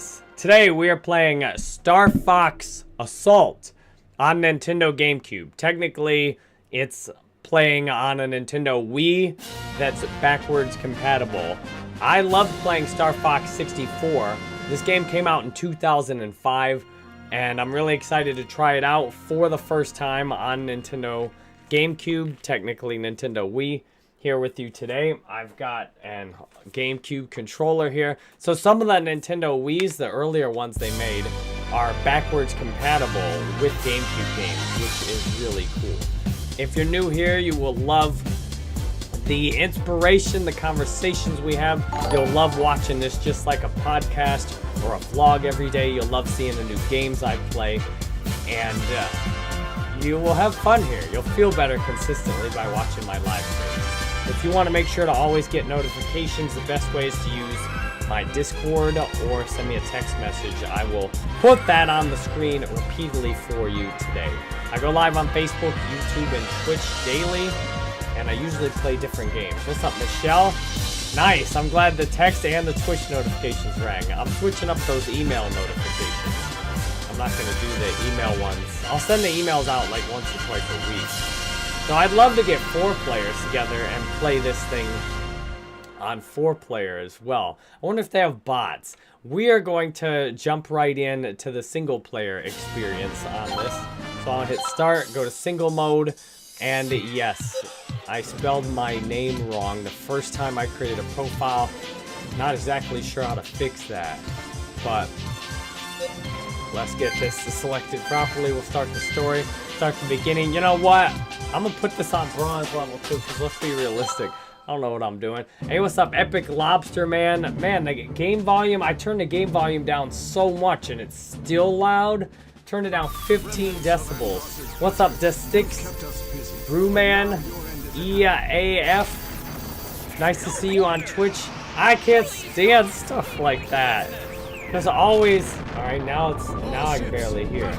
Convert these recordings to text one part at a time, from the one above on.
games. Today we are playing Starfox Assault on Nintendo GameCube. Technically, it's playing on a Nintendo Wii that's backwards compatible. I loved playing Starfox 64. This game came out in 2005, and I'm really excited to try it out for the first time on Nintendo GameCube, technically Nintendo Wii. Here with you today, I've got a GameCube controller here. So some of the Nintendo Wiis, the earlier ones they made, are backwards compatible with GameCube games, which is really cool. If you're new here, you will love the inspiration, the conversations we have. You'll love watching this just like a podcast or a vlog every day. You'll love seeing the new games I play. And you will have fun here. You'll feel better consistently by watching my live streams. If you want to make sure to always get notifications, the best way is to use my Discord or send me a text message. I will put that on the screen repeatedly for you today. I go live on Facebook, YouTube, and Twitch daily, and I usually play different games. What's up, Michelle? Nice. I'm glad the text and the Twitch notifications rang. I'm switching up those email notifications. I'm not going to do the email ones. I'll send the emails out like once or twice a week. So I'd love to get 4 players together and play this thing on 4-player as well. I wonder if they have bots. We are going to jump right in to the single-player experience on this. So I'll hit start, go to single mode, and yes, I spelled my name wrong the first time I created a profile. Not exactly sure how to fix that, but let's get this selected properly. We'll start the story, start the beginning. You know what? I'm gonna put this on bronze level too, because let's be realistic. I don't know what I'm doing. Hey, what's up, Epic Lobster Man? Man, the game volume, I turned the game volume down so much and it's still loud. Turned it down 15 decibels. What's up, Destix? Brewman? EAF? Nice to see you on Twitch. I can't stand stuff like that. There's always, all right, now I can barely hear it.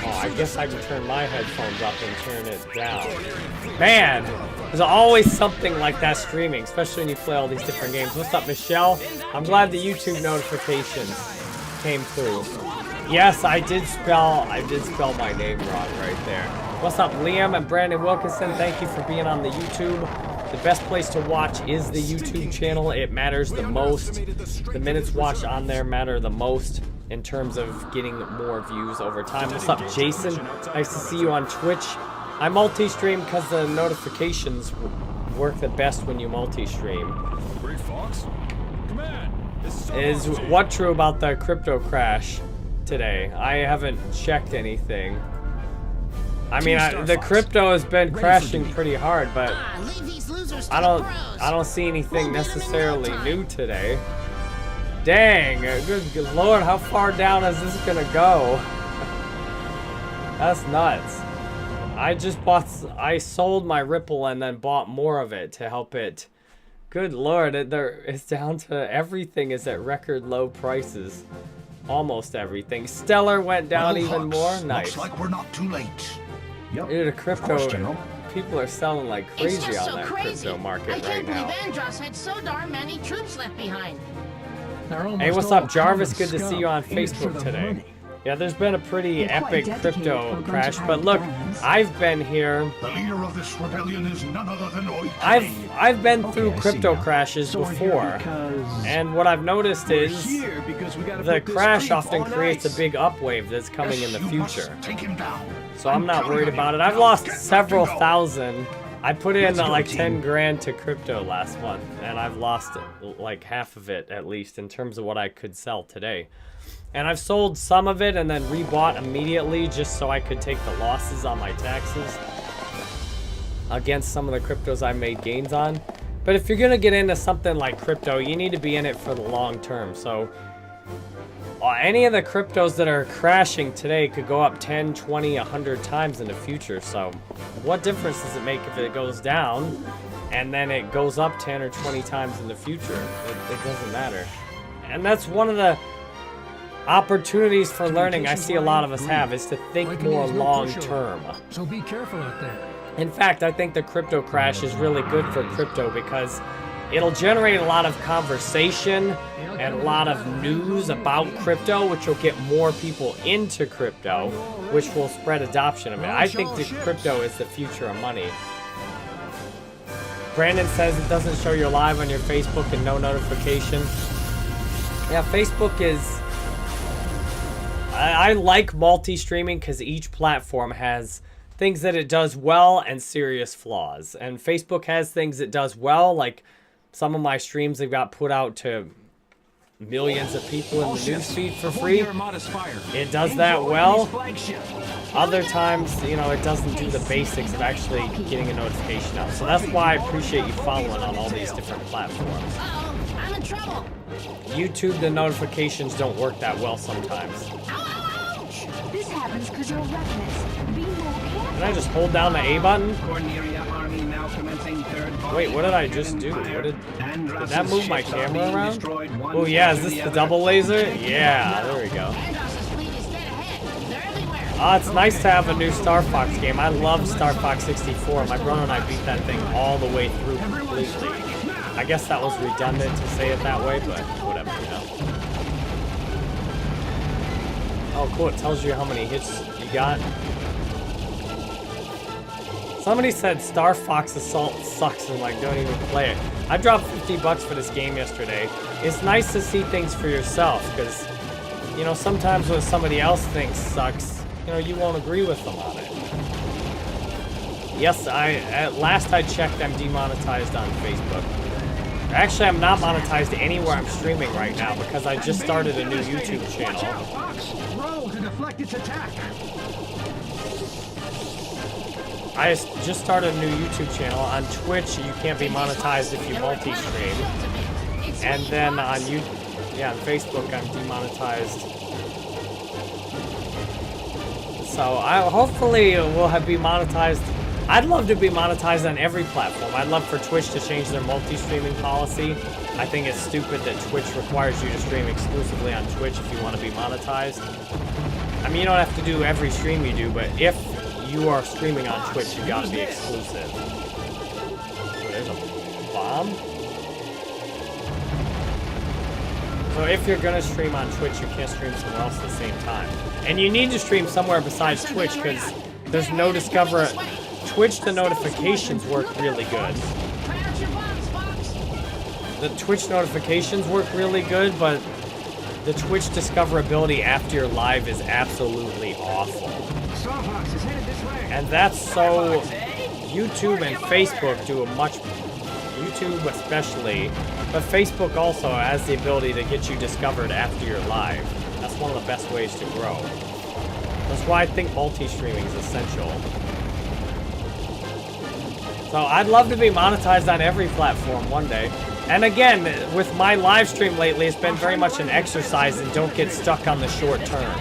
Oh, I guess I can turn my headphones up and turn it down. Man, there's always something like that streaming, especially when you play all these different games. What's up, Michelle? I'm glad the YouTube notifications came through. Yes, I did spell my name wrong right there. What's up, Liam and Brandon Wilkinson? Thank you for being on the YouTube. The best place to watch is the YouTube channel. It matters the most. The minutes watched on there matter the most in terms of getting more views over time. What's up, Jason? Nice to see you on Twitch. I multi-stream because the notifications work the best when you multi-stream. Is what true about the crypto crash today? I haven't checked anything. I mean, the crypto has been crashing pretty hard, but I don't see anything necessarily new today. Dang, good lord, how far down is this gonna go? That's nuts. I sold my Ripple and then bought more of it to help it. Good lord, it's down to everything is at record low prices. Almost everything. Stellar went down even more. Nice. Looks like we're not too late. Yep. Dude, the crypto, people are selling like crazy on that crypto market right now. I can't believe Andros had so darn many troops left behind. Hey, what's up, Jarvis? Good to see you on Facebook today. Yeah, there's been a pretty epic crypto crash, but look, I've been here. The leader of this rebellion is none other than I've been through crypto crashes before, and what I've noticed is the crash often creates a big upwave that's coming in the future. So I'm not worried about it. I've lost several thousand. I put in like 10 grand to crypto last month, and I've lost like half of it at least in terms of what I could sell today. And I've sold some of it and then rebought immediately just so I could take the losses on my taxes against some of the cryptos I made gains on. But if you're gonna get into something like crypto, you need to be in it for the long term. So any of the cryptos that are crashing today could go up 10, 20, 100 times in the future. So what difference does it make if it goes down and then it goes up 10 or 20 times in the future? It doesn't matter. And that's one of the opportunities for learning I see a lot of us have, is to think more long term. So be careful out there. In fact, I think the crypto crash is really good for crypto because it'll generate a lot of conversation and a lot of news about crypto, which will get more people into crypto, which will spread adoption of it. I think that crypto is the future of money. Brandon says it doesn't show you're live on your Facebook and no notification. Yeah, Facebook is... I like multi-streaming because each platform has things that it does well and serious flaws. And Facebook has things it does well, like some of my streams have got put out to millions of people in the newsfeed for free. It does that well. Other times, you know, it doesn't do the basics of actually getting a notification out. So that's why I appreciate you following on all these different platforms. Uh-oh, I'm in trouble. YouTube, the notifications don't work that well sometimes. Ouch! This happens because you're reckless. Be more careful. Can I just hold down the A button? Cornelia Army now commencing third volume. Wait, what did I just do? What did that move my camera around? Oh Oh yeah, is this the double laser? Yeah, there we go. Andross's fleet is dead ahead. They're everywhere. Ah, it's nice to have a new Starfox game. I love Starfox 64. My brother and I beat that thing all the way through completely. I guess that was redundant to say it that way, but whatever, you know. Oh, cool. It tells you how many hits you got. Somebody said Star Fox Assault sucks and like don't even play it. I dropped $50 for this game yesterday. It's nice to see things for yourself because, you know, sometimes when somebody else thinks sucks, you know, you won't agree with them on it. Yes, at last I checked, I'm demonetized on Facebook. Actually, I'm not monetized anywhere I'm streaming right now because I just started a new YouTube channel. Roll to deflect its attack. I just started a new YouTube channel. On Twitch, you can't be monetized if you multi-stream. And then on on Facebook, I'm demonetized. So I hopefully will be monetized. I'd love to be monetized on every platform. I'd love for Twitch to change their multi-streaming policy. I think it's stupid that Twitch requires you to stream exclusively on Twitch if you want to be monetized. I mean, you don't have to do every stream you do, but if you are streaming on Twitch, you gotta be exclusive. Oh, there's a bomb? So if you're gonna stream on Twitch, you can't stream somewhere else at the same time. And you need to stream somewhere besides Twitch, because there's no discover... Twitch, the notifications work really good. The Twitch notifications work really good, but the Twitch discoverability after you're live is absolutely awful. Starfox is headed this way. And that's so... YouTube and Facebook do a much... YouTube especially, but Facebook also has the ability to get you discovered after you're live. That's one of the best ways to grow. That's why I think multi-streaming is essential. So I'd love to be monetized on every platform one day. And again, with my live stream lately, it's been very much an exercise and don't get stuck on the short term.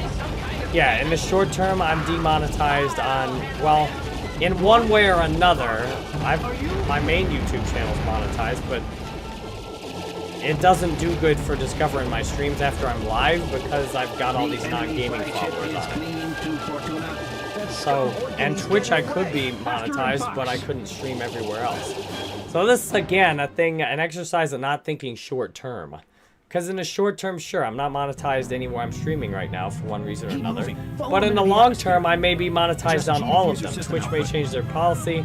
Yeah, in the short term, I'm demonetized on, well, in one way or another. My main YouTube channel is monetized, but it doesn't do good for discovering my streams after I'm live because I've got all these non-gaming followers on it. So, and Twitch I could be monetized, but I couldn't stream everywhere else. So this is, again, an exercise of not thinking short term. Because in the short term, sure, I'm not monetized anywhere I'm streaming right now for one reason or another. But in the long term, I may be monetized on all of them. Twitch may change their policy.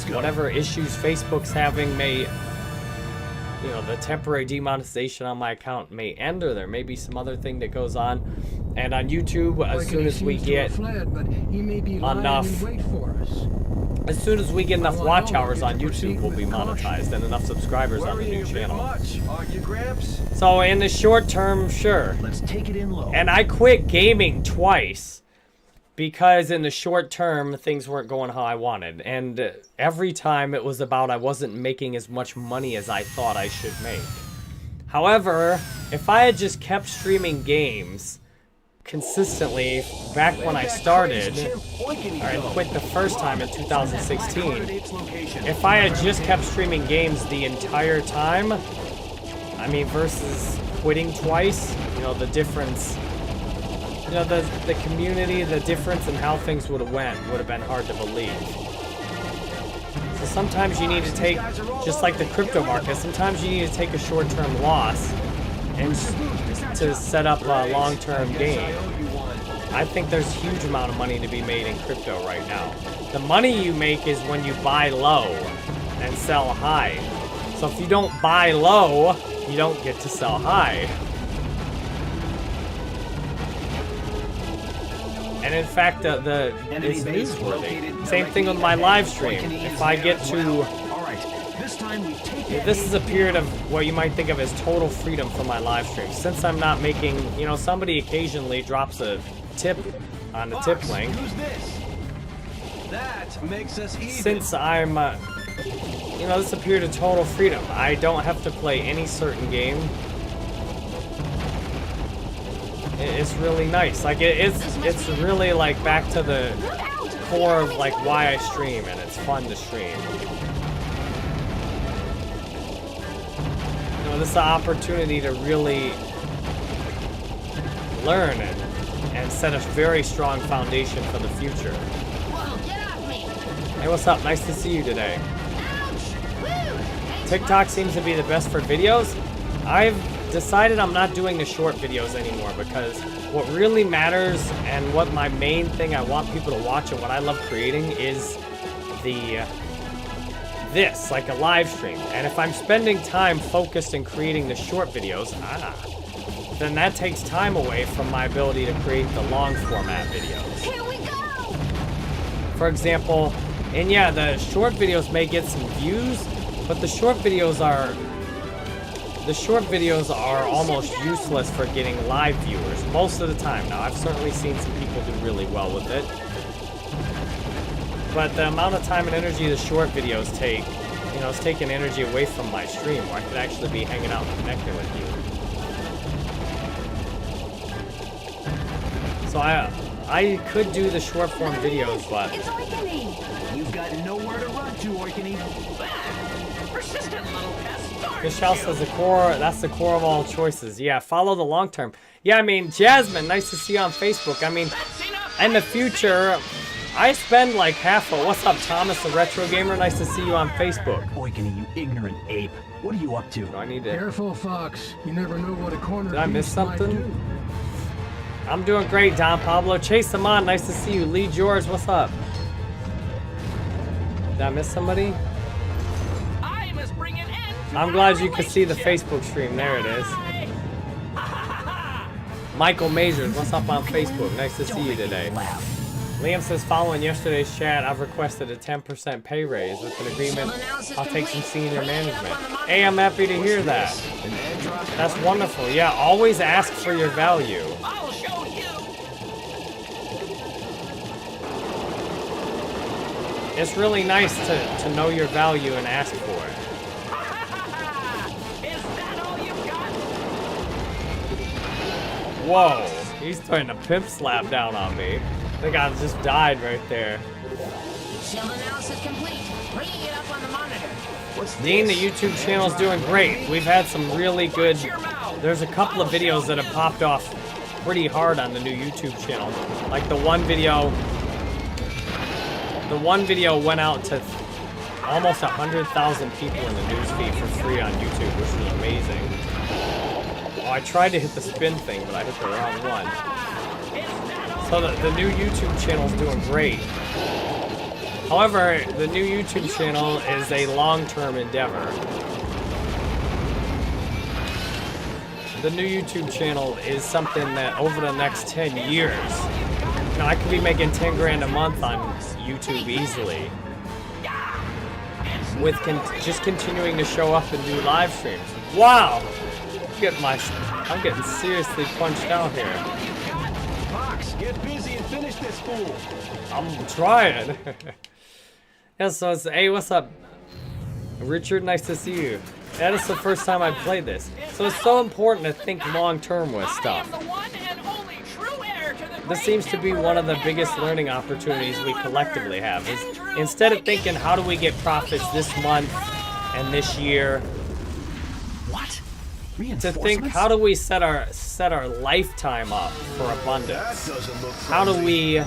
Whatever issues Facebook's having may, you know, the temporary demonetization on my account may end, or there may be some other thing that goes on. And on YouTube, as soon as we get enough, as soon as we get enough watch hours on YouTube, we'll be monetized, and enough subscribers on the new channel. So in the short term, sure. Let's take it in low. And I quit gaming twice because in the short term, things weren't going how I wanted. And every time it was about I wasn't making as much money as I thought I should make. However, if I had just kept streaming games consistently back when I started, or I quit the first time in 2016, if I had just kept streaming games the entire time, I mean, versus quitting twice, you know, the difference, you know, the community, the difference in how things would have went would have been hard to believe. So sometimes you need to take, just like the crypto market, sometimes you need to take a short-term loss and to set up a long-term gain. I think there's a huge amount of money to be made in crypto right now. The money you make is when you buy low and sell high. So if you don't buy low, you don't get to sell high. And in fact, it's newsworthy. Same thing with my live stream. If I get to... This is a period of what you might think of as total freedom for my live stream. Since I'm not making... You know, somebody occasionally drops a tip on the tip link. That makes us even. Since I'm... you know, this is a period of total freedom. I don't have to play any certain game. It's really nice. Like it's really like back to the core of like why I stream, and it's fun to stream. You know, this is an opportunity to really learn and set a very strong foundation for the future. Whoa, get off me! Hey, what's up? Nice to see you today. Ouch! Woo! Thanks, TikTok Fox. seems to be the best for videos. I've decided I'm not doing the short videos anymore because what really matters and what my main thing I want people to watch and what I love creating is this, like a live stream. And if I'm spending time focused in creating the short videos, then that takes time away from my ability to create the long format videos. Here we go! For example, and yeah, the short videos may get some views, but the short videos are almost useless for getting live viewers most of the time. Now, I've certainly seen some people do really well with it, but the amount of time and energy the short videos take, you know, it's taking energy away from my stream where I could actually be hanging out and connecting with you. So I could do the short form videos, but It's Oikini. You've got nowhere to run to, Oikini. Persistent little pest. Michelle says that's the core of all choices. Yeah, follow the long term. Yeah, I mean, Jasmine, nice to see you on Facebook. I mean, in the future, I spend like half of... What's up, Thomas, the retro gamer? Nice to see you on Facebook. Oikini, you ignorant ape. What are you up to? Do I need to... Careful, Fox. You never know what a corner Did I miss piece might something? do. I'm doing great, Don Pablo. Chase them on. Nice to see you. Lee George, what's up? Did I miss somebody? I'm glad you could see the Facebook stream. There it is. Michael Majors, what's up on Facebook? Nice to see you today. Liam says, following yesterday's chat, I've requested a 10% pay raise with an agreement. I'll take some senior management. Hey, I'm happy to hear that. That's wonderful. Yeah, always ask for your value. I'll show you! It's really nice to know your value and ask for it. Whoa, he's putting a pimp slap down on me. I think I just died right there. Shield analysis complete. Bringing it up on the monitor. Dean, the YouTube channel's doing great. We've had some really good... There's a couple of videos that have popped off pretty hard on the new YouTube channel. Like the one video went out to almost 100,000 people in the newsfeed for free on YouTube, which was amazing. Oh, I tried to hit the spin thing, but I hit the wrong one. So the new YouTube channel is doing great. However, the new YouTube channel is a long-term endeavor. The new YouTube channel is something that over the next 10 years, you know, I could be making 10 grand a month on YouTube easily. With just continuing to show up and do live streams. Wow! I'm getting seriously punched out here. Fox, get busy and finish this fool. I'm trying. Yeah, so it's, hey, what's up? Richard, nice to see you. That is the first time I've played this. So it's so important to think long-term with stuff. This seems to be one of the biggest learning opportunities we collectively have. Is instead of thinking, how do we get profits this month and this year? What? To think, how do we set our lifetime up for abundance? How do we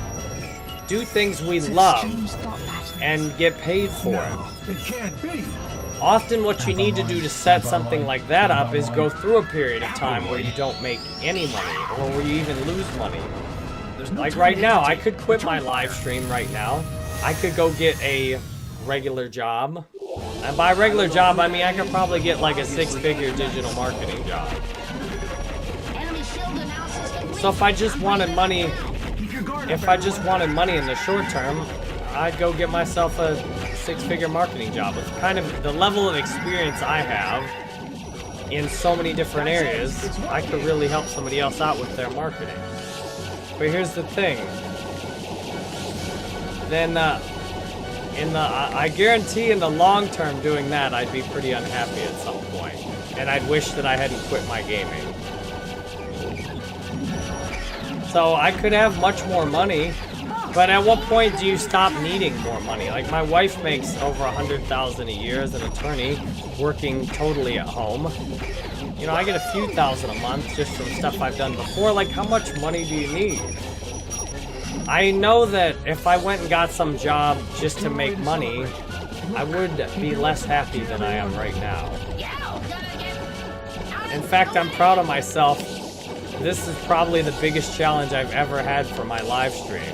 do things we love? James thought that and get paid for it. No, it can't be. Often what you need to do to set something like that up is go through a period of time where you don't make any money, or where you even lose money. Like right now, I could quit my live stream right now. I could go get a regular job. And by regular job, I mean I could probably get like a 6-figure digital marketing job. Enemy shield analysis complete. So if I just wanted money, Keep your guard if up, I just wanted money in the short term, I'd go get myself a 6-figure marketing job. With kind of the level of experience I have in so many different areas, I could really help somebody else out with their marketing. But here's the thing. Then, I guarantee in the long term doing that, I'd be pretty unhappy at some point. And I'd wish that I hadn't quit my gaming. So I could have much more money, but at what point do you stop needing more money? Like my wife makes over $100,000 a year as an attorney, working totally at home. You know, I get a few thousand a month just from stuff I've done before. Like, how much money do you need? I know that if I went and got some job just to make money, I would be less happy than I am right now. In fact, I'm proud of myself. This is probably the biggest challenge I've ever had for my live stream.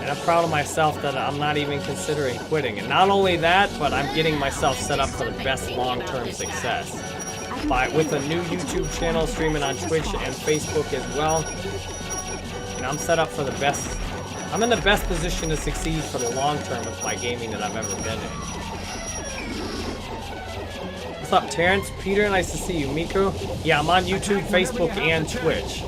And I'm proud of myself that I'm not even considering quitting. And not only that, but I'm getting myself set up for the best long-term success. With a new YouTube channel, streaming on Twitch and Facebook as well. And I'm set up for the best. I'm in the best position to succeed for the long term with my gaming that I've ever been in. What's up, Terrence? Peter, nice to see you. Miku? Yeah, I'm on YouTube, Facebook, and Twitch.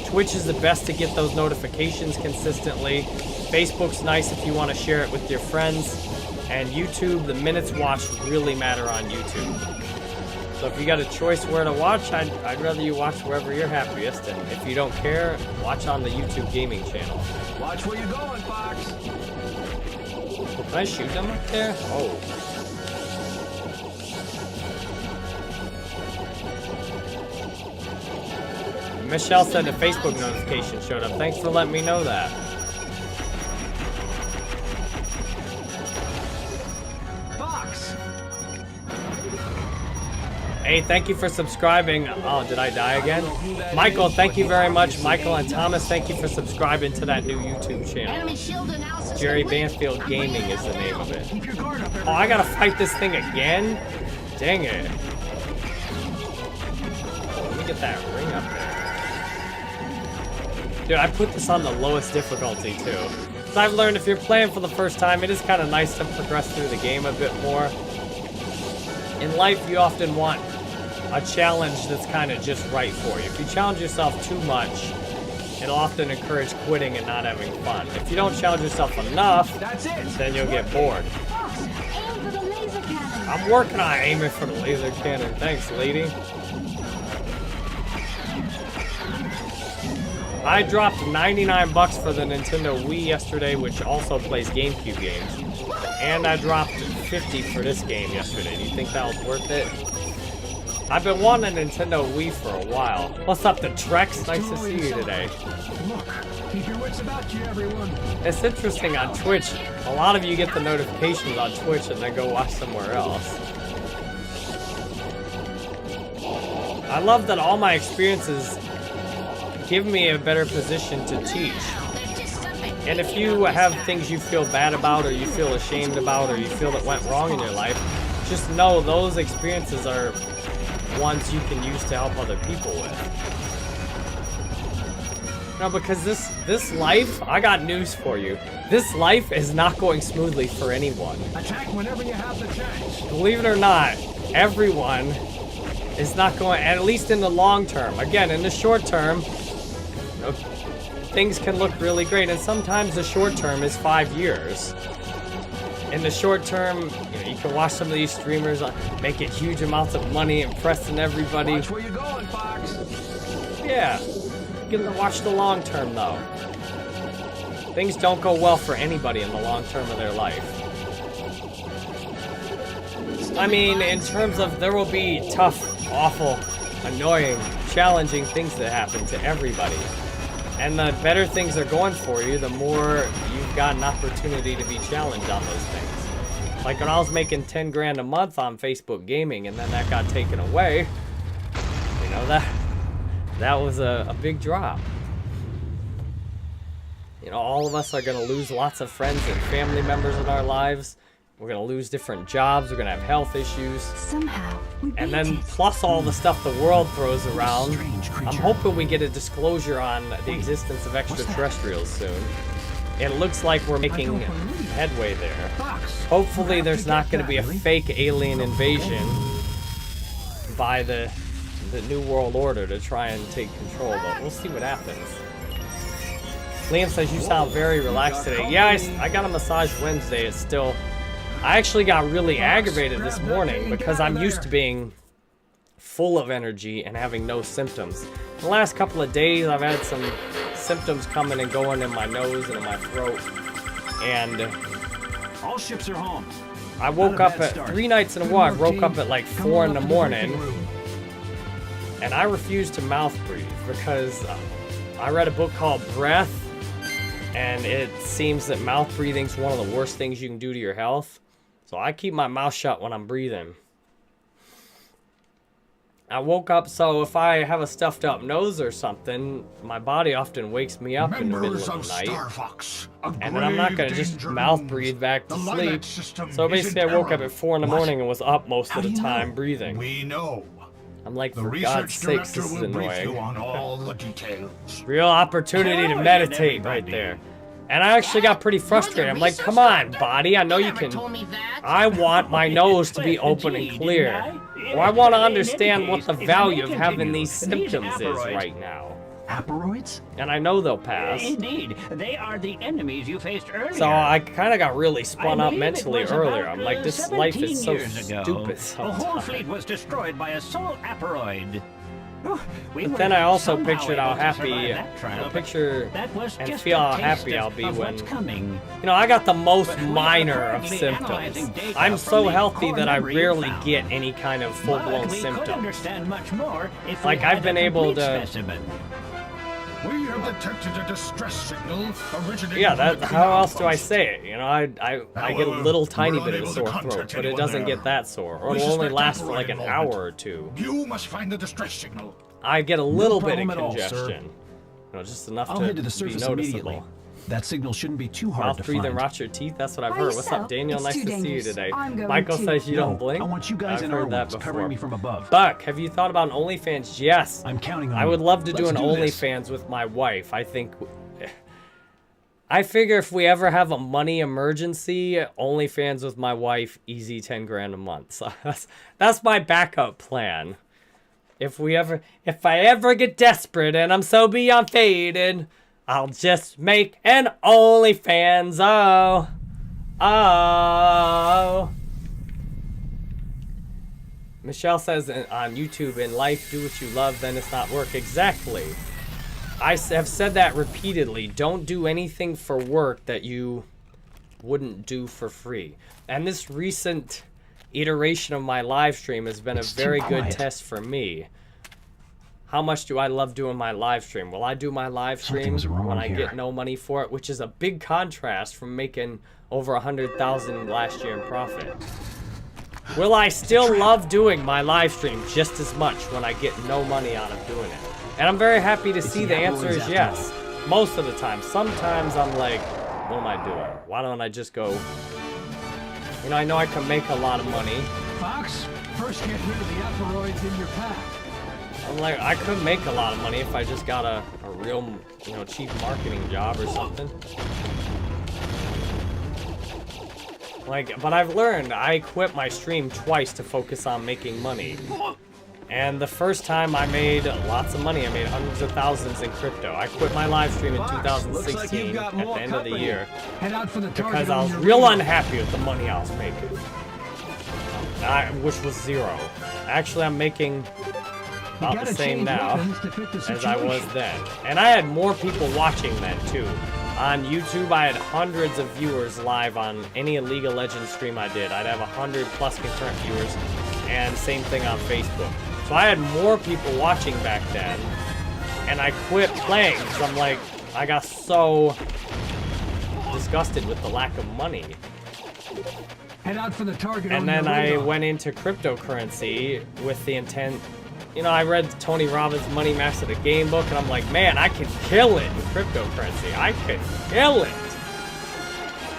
Twitch is the best to get those notifications consistently. Facebook's nice if you want to share it with your friends. And YouTube, the minutes watched really matter on YouTube. So if you got a choice where to watch, I'd rather you watch wherever you're happiest. And if you don't care, watch on the YouTube gaming channel. Watch where you're going, Fox. Oh, can I shoot them up there? Oh. Michelle said a Facebook notification showed up. Thanks for letting me know that. Fox. Hey, thank you for subscribing. Oh, did I die again? Michael, thank you very much. Michael and Thomas, thank you for subscribing to that new YouTube channel. Enemy shield analysis Jerry complete. Banfield Gaming is the name of it. Keep your guard up, Oh, I gotta fight this thing again? Dang it. Let me get that ring up there. Dude, I put this on the lowest difficulty too. So I've learned if you're playing for the first time, it is kind of nice to progress through the game a bit more. In life, you often want a challenge that's kind of just right for you. If you challenge yourself too much, it'll often encourage quitting and not having fun. If you don't challenge yourself enough, That's it. then you'll get bored. Fox, aim for the laser cannon. I'm working on aiming for the laser cannon. Thanks, lady. I dropped 99 bucks for the Nintendo Wii yesterday, which also plays GameCube games. And I dropped 50 for this game yesterday. Do you think that was worth it? I've been wanting a Nintendo Wii for a while. What's up, the Trex? Nice to see you today. Look, keep your wits about you, everyone. It's interesting on Twitch. A lot of you get the notifications on Twitch and then go watch somewhere else. I love that all my experiences give me a better position to teach. And if you have things you feel bad about, or you feel ashamed about, or you feel that went wrong in your life, just know those experiences are ones you can use to help other people with. No, because this life, I got news for you. This life is not going smoothly for anyone. Attack whenever you have the chance. Believe it or not, everyone is not going, at least in the long term. Again, in the short term, you know, things can look really great, and sometimes the short term is 5 years. In the short term, you know, you can watch some of these streamers making huge amounts of money, impressing everybody. Watch where you're going, Fox. Yeah, you get to watch the long term though. Things don't go well for anybody in the long term of their life. I mean, in terms of there will be tough, awful, annoying, challenging things that happen to everybody. And the better things are going for you, the more you've got an opportunity to be challenged on those things. Like when I was making 10 grand a month on Facebook gaming and then that got taken away, you know, that was a big drop. You know, all of us are going to lose lots of friends and family members in our lives. We're going to lose different jobs. We're going to have health issues. Somehow, we And beat then it. plus all the stuff the world throws around. I'm hoping we get a disclosure on the existence of extraterrestrials soon. It looks like we're making headway there. Fox. Hopefully there's not going to be a fake alien invasion by the New World Order to try and take control, but we'll see what happens. Liam says, you sound very relaxed today. Yeah, I got a massage Wednesday. It's still... I actually got really aggravated this morning because I'm used to being full of energy and having no symptoms. The last couple of days, I've had some symptoms coming and going in my nose and in my throat. And All ships are home. I woke up at 3 nights in a row. I woke up at like 4 in the morning. And I refused to mouth breathe because I read a book called Breath. And it seems that mouth breathing is one of the worst things you can do to your health. So I keep my mouth shut when I'm breathing. I woke up, so if I have a stuffed up nose or something, my body often wakes me up in the middle of the night. Starfox, And then I'm not going to just mouth breathe back to sleep. So basically I woke up at 4 in the morning and was up most of the time breathing. We know. I'm like, The for God's research sakes, director this is will brief you annoying. on all the details. Real opportunity to meditate right there. And I actually got pretty frustrated. I'm like, come on, body, I know you can... I want my nose to be open and clear. Or I want to understand what the value of having these symptoms is right now. Aperoids? And I know they'll pass. Indeed, they are the enemies you faced earlier. So I kind of got really spun I up believe mentally it was earlier. about, I'm like, this life is so 17 years ago. stupid The whole fleet sometimes. was destroyed by a sole aperoid. We But were then I also somehow pictured how able to happy, survive that trial, but picture that was and just feel a how taste happy I'll be of when, what's coming. you know, I got the most But we are minor of currently symptoms. analyzing data I'm from so the healthy core that I memory rarely found. get any kind of full-blown But we could symptoms. understand much more if Like, we I've had been a able complete to- specimen. We have detected a distress signal originating Yeah, from that. the How canal else do I post. say it? You know, I get a little tiny bit of a sore throat, but it doesn't get that sore, or We it'll only suspect last for like an aperoid hour involvement. or two. You must find the distress signal. I get a little bit of problem at all, sir. congestion, you know, just enough I'll to head to the be surface noticeable. immediately. That signal shouldn't be too hard Mouth to breathe and find. rot your teeth. That's what I've By heard. What's up, yourself? Daniel? It's Nice too to see you dangerous. today. I'm going Michael to. says you No, don't blink. I want you guys I've in our heard that ones before. covering me from above. Buck, have you thought about an OnlyFans? Yes. I'm counting on I would you. love to do Let's an this. OnlyFans with my wife. I think. I figure if we ever have a money emergency, OnlyFans with my wife, easy 10 grand a month. So that's my backup plan. If I ever get desperate and I'm so beyond faded, I'll just make an OnlyFans. Oh. Michelle says on YouTube, in life, do what you love, then it's not work. Exactly. I have said that repeatedly. Don't do anything for work that you wouldn't do for free. And this recent iteration of my live stream has been a It's too very good quiet. test for me. How much do I love doing my live stream? Will I do my live stream Something's wrong when I here. get no money for it? Which is a big contrast from making over 100,000 last year in profit. Will I still love doing my live stream just as much when I get no money out of doing it? And I'm very happy to see the answer is yes. Most of the time. Sometimes I'm like, what am I doing? Why don't I just go... You know I can make a lot of money. Fox, first get rid of the aperoids in your pack. I'm like, I could make a lot of money if I just got a real, cheap marketing job or something. But I've learned, I quit my stream twice to focus on making money. And the first time I made lots of money, I made hundreds of thousands in crypto. I quit my live stream in Fox, looks like 2016 you've got at more the end of the company. year Head out for the target because I on was your real radar. unhappy with the money I was making. Which was zero. Actually, I'm making about gotta the same change now weapons to fit the as I was situation. then. And I had more people watching then too. On YouTube, I had hundreds of viewers live on any League of Legends stream I did. I'd have 100 plus concurrent viewers, and same thing on Facebook. So I had more people watching back then, and I quit playing because I'm like, I got so disgusted with the lack of money. Head out for the target. And then I went into cryptocurrency with the intent, you know, I read Tony Robbins' Money Master the Game book, and I'm like, man, I can kill it in cryptocurrency. I can kill it.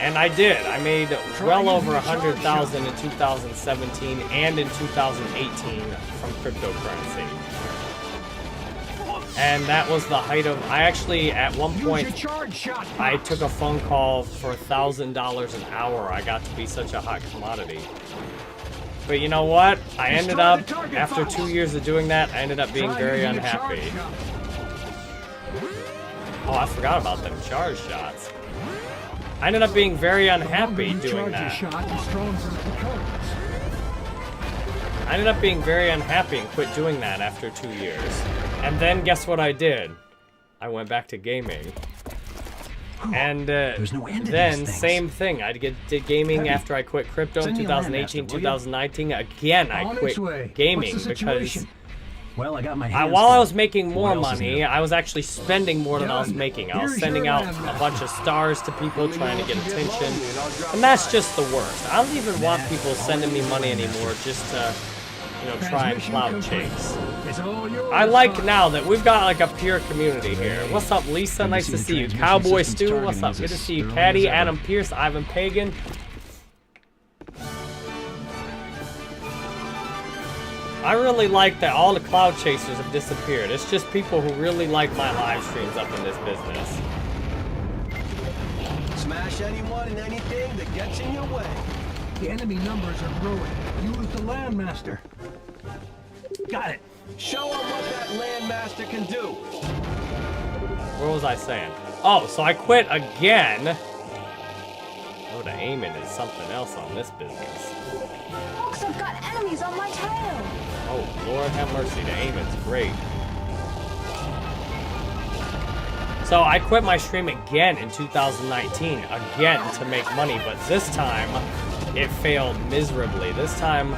And I did. I made well over 100,000 in 2017 and in 2018 from cryptocurrency. And that was the height of, I actually, at one point, I took a phone call for $1,000 an hour. I got to be such a hot commodity. But you know what? I ended up, after 2 years of doing that, I ended up being very unhappy. Oh, I forgot about them charge shots. I ended up being very unhappy doing that. I ended up being very unhappy and quit doing that after 2 years. And then guess what I did? I went back to gaming. And then same thing. I did gaming after I quit crypto in 2018, 2019. Again, I quit gaming because well, I got my while I was making more money, I was actually spending more than I was making. I was sending out a bunch of stars to people trying to get attention. And that's just the worst. I don't even want people sending me money anymore just to, you know, try and clout chase. I like now that we've got like a pure community here. What's up, Lisa? Nice to see you. Cowboy Stu, what's up? Good to see you. Caddy, Adam Pierce, Ivan Pagan. I really like that all the cloud chasers have disappeared. It's just people who really like my live streams up in this business. Smash anyone and anything that gets in your way. The enemy numbers are growing. Use the Landmaster. Got it. Show them what that Landmaster can do. What was I saying? Oh, so I quit again. Oh, the aiming is something else on this business. Fox, I've got enemies on my tail. Oh, Lord have mercy, the aiming's great. So I quit my stream again in 2019, again to make money, but this time it failed miserably. This time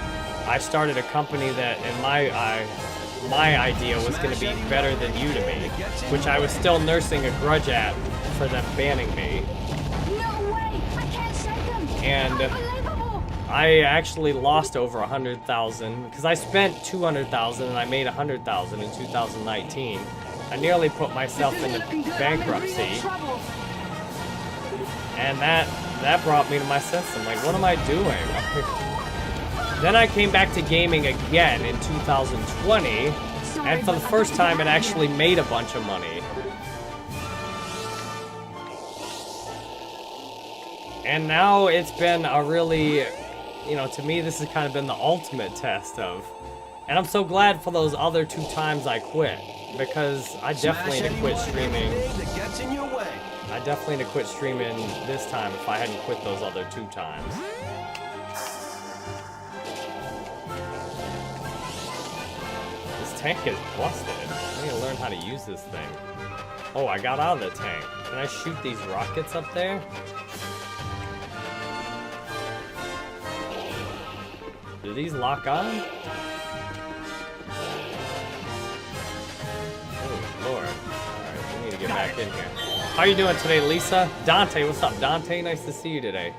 I started a company that in my idea was going to be better than you to me, which I was still nursing a grudge at for them banning me. No way! I can't save them! And I actually lost over 100,000 because I spent 200,000 and I made 100,000 in 2019. I nearly put myself into bankruptcy, and that brought me to my senses. I'm like, what am I doing? Then I came back to gaming again in 2020, and for the first time it actually made a bunch of money. And now it's been a really, you know, to me this has kind of been the ultimate test of, and I'm so glad for those other 2 times I quit, because I definitely need to quit streaming. I definitely need to quit streaming this time if I hadn't quit those other 2 times. This tank is busted. I need to learn how to use this thing. Oh, I got out of the tank. Can I shoot these rockets up there? Do these lock on? Oh, Lord. Alright, we need to get back in here. How you doing today, Lisa? Dante, what's up, Dante? Nice to see you today.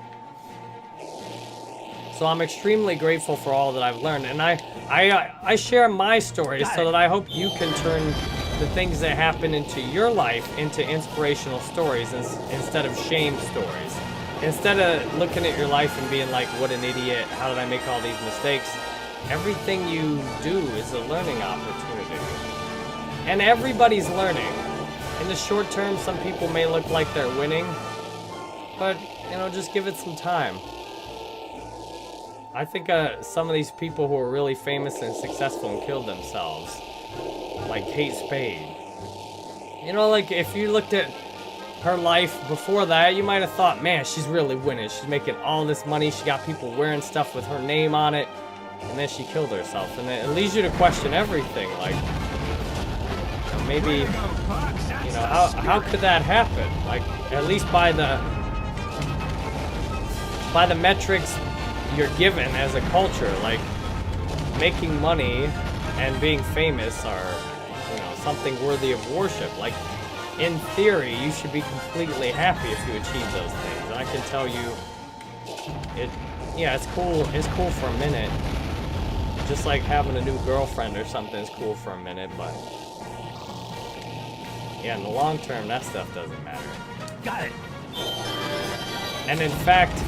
So I'm extremely grateful for all that I've learned, and I share my stories so that I hope you can turn the things that happen into your life into inspirational stories instead of shame stories. Instead of looking at your life and being like, what an idiot, how did I make all these mistakes? Everything you do is a learning opportunity. And everybody's learning. In the short term, some people may look like they're winning, but, you know, just give it some time. I think some of these people who are really famous and successful and killed themselves, like Kate Spade. You know, like, if you looked at her life before that, you might have thought, man, she's really winning. She's making all this money. She got people wearing stuff with her name on it. And then she killed herself. And it leads you to question everything. Like, maybe, you know, how could that happen? Like, at least by the metrics you're given as a culture, like, making money and being famous are, you know, something worthy of worship. Like, in theory, you should be completely happy if you achieve those things. And I can tell you, yeah, it's cool for a minute. Just like having a new girlfriend or something is cool for a minute, but yeah, in the long term, that stuff doesn't matter. Got it. And in fact,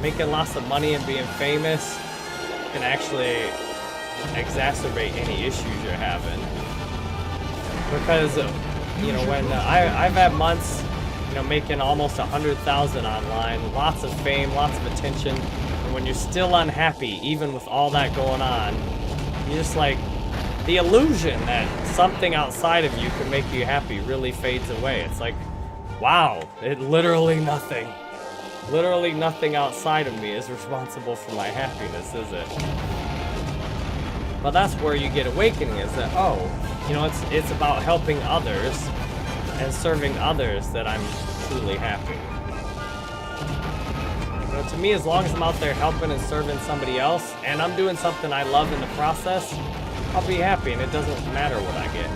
making lots of money and being famous can actually exacerbate any issues you're having. Because, you know, when I've had months, you know, making almost 100,000 online, lots of fame, lots of attention, and when you're still unhappy, even with all that going on, you just like, the illusion that something outside of you can make you happy really fades away. It's like, wow, literally nothing outside of me is responsible for my happiness, is it? But that's where you get awakening, is that, oh, you know, it's about helping others and serving others that I'm truly happy. You know, to me, as long as I'm out there helping and serving somebody else, and I'm doing something I love in the process, I'll be happy, and it doesn't matter what I get.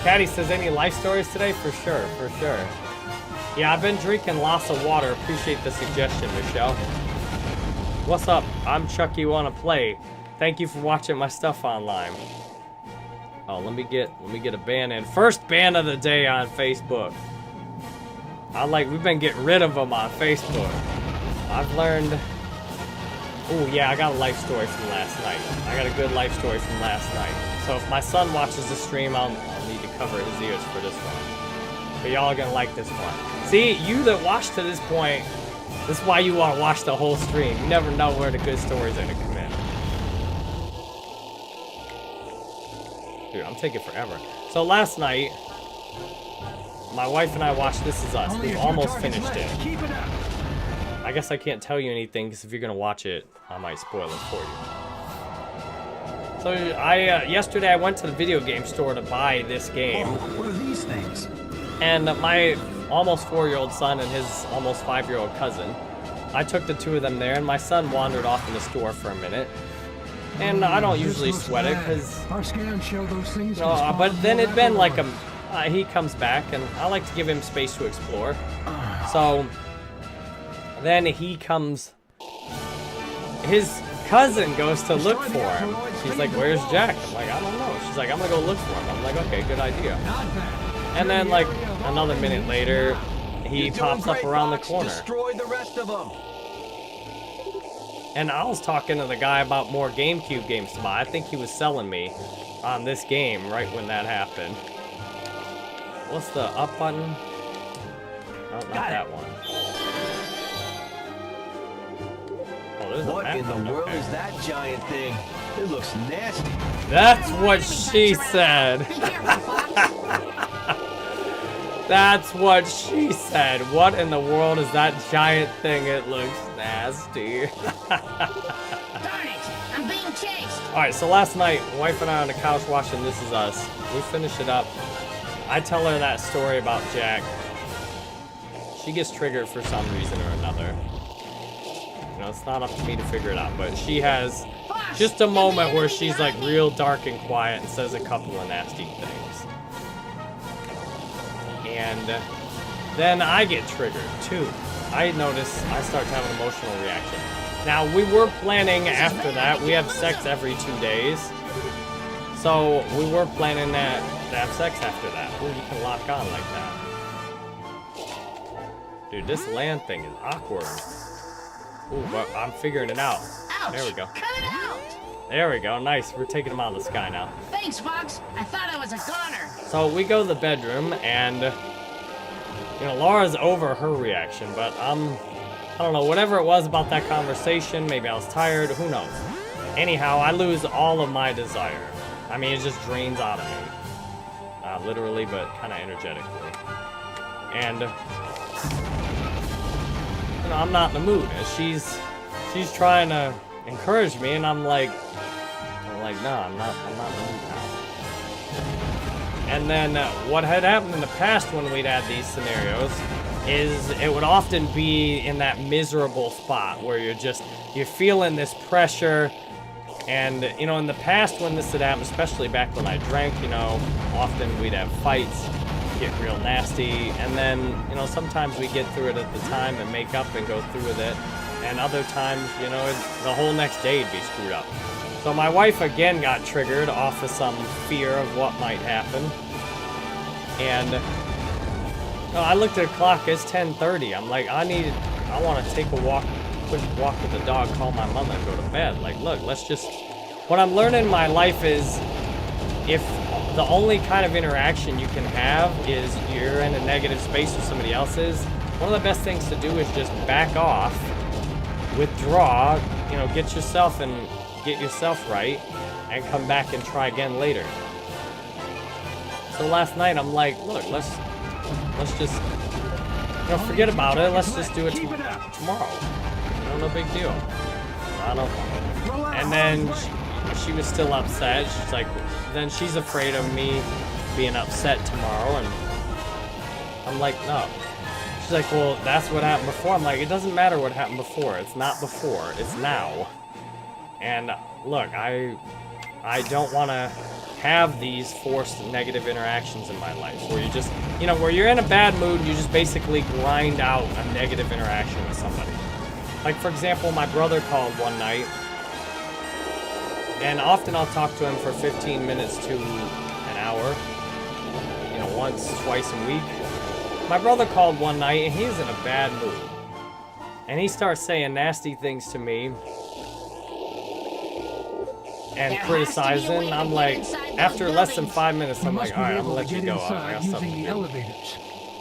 Caddy says, any life stories today? For sure, for sure. Yeah, I've been drinking lots of water. Appreciate the suggestion, Michelle. What's up? I'm Chucky Wanna Play. Thank you for watching my stuff online. Oh, let me get a ban in. First ban of the day on Facebook. We've been getting rid of them on Facebook. I've learned. Oh yeah, I got a life story from last night. I got a good life story from last night. So if my son watches the stream, I'll need to cover his ears for this one. But y'all are gonna like this one. See, you that watch to this point, this is why you want to watch the whole stream. You never know where the good stories are gonna come in. Dude, I'm taking forever. So last night, my wife and I watched This Is Us. We've almost finished it. Keep it up. I guess I can't tell you anything because if you're gonna watch it, I might spoil it for you. So yesterday I went to the video game store to buy this game. Oh, what are these things? And my almost 4-year-old son and his almost 5-year-old cousin, I took the two of them there, and my son wandered off in the store for a minute. And I don't usually sweat it because, our scans show those things. no, but then it'd been like he comes back, and I like to give him space to explore. So then he comes, his cousin goes to look for him. She's like, where's Jack? I'm like, I don't know. She's like, I'm gonna go look for him. I'm like, okay, good idea. And then like another minute later, he pops up around the corner. Destroy the rest of them. And I was talking to the guy about more GameCube games to buy. I think he was selling me on this game right when that happened. What's the up button? Oh, not that one. Oh, there's What a in the world is that giant thing? It looks nasty. That's what she said. Be careful, Fox. That's what she said. What in the world is that giant thing? It looks nasty. Darn it! I'm being chased. Alright, so last night, wife and I on the couch watching This Is Us. We finished it up. I tell her that story about Jack. She gets triggered for some reason or another. You know, it's not up to me to figure it out, but she has just a moment where she's like real dark and quiet and says a couple of nasty things. And then I get triggered too. I notice I start to have an emotional reaction. Now, we were planning after that. We have sex every 2 days. So we were planning to have sex after that. Ooh, you can lock on like that. Dude, this land thing is awkward. Ooh, but I'm figuring it out. Ouch! There we go. Cut it out! There we go. Nice. We're taking them out of the sky now. Thanks, Fox. I thought I was a goner. So we go to the bedroom, and you know, Laura's over her reaction, but I don't know, whatever it was about that conversation, maybe I was tired, who knows. Anyhow, I lose all of my desire. I mean, it just drains out of me. Literally, but kind of energetically. And you know, I'm not in the mood. She's trying to encourage me, and I'm like, no, I'm not in the mood now. And then what had happened in the past when we'd had these scenarios is it would often be in that miserable spot where you're feeling this pressure, And, you know, in the past when this had happened, especially back when I drank, you know, often we'd have fights, get real nasty, and then, you know, sometimes we get through it at the time and make up and go through with it. And other times, you know, the whole next day would be screwed up. So my wife again got triggered off of some fear of what might happen. And I looked at the clock, it's 10:30. I'm like, I want to take a quick walk with the dog, call my mother, and go to bed. Like, look, what I'm learning in my life is if the only kind of interaction you can have is you're in a negative space with somebody else's, one of the best things to do is just back off, withdraw, you know, get yourself right, and come back and try again later. So last night I'm like, look, let's just, you know, forget about it. Let's just do it tomorrow. You know, no big deal. I don't. And then she was still upset. She's like, then she's afraid of me being upset tomorrow, and I'm like, no. She's like, well, that's what happened before. I'm like, it doesn't matter what happened before. It's not before. It's now. And look, I don't want to have these forced negative interactions in my life where you just, you know, where you're in a bad mood, you just basically grind out a negative interaction with somebody. Like, for example, my brother called one night, and often I'll talk to him for 15 minutes to an hour, you know, once, twice a week. My brother called one night, and he's in a bad mood. And he starts saying nasty things to me and criticizing. I'm like, after less than 5 minutes, I'm like, all right, I'm gonna let you go. I got something to do.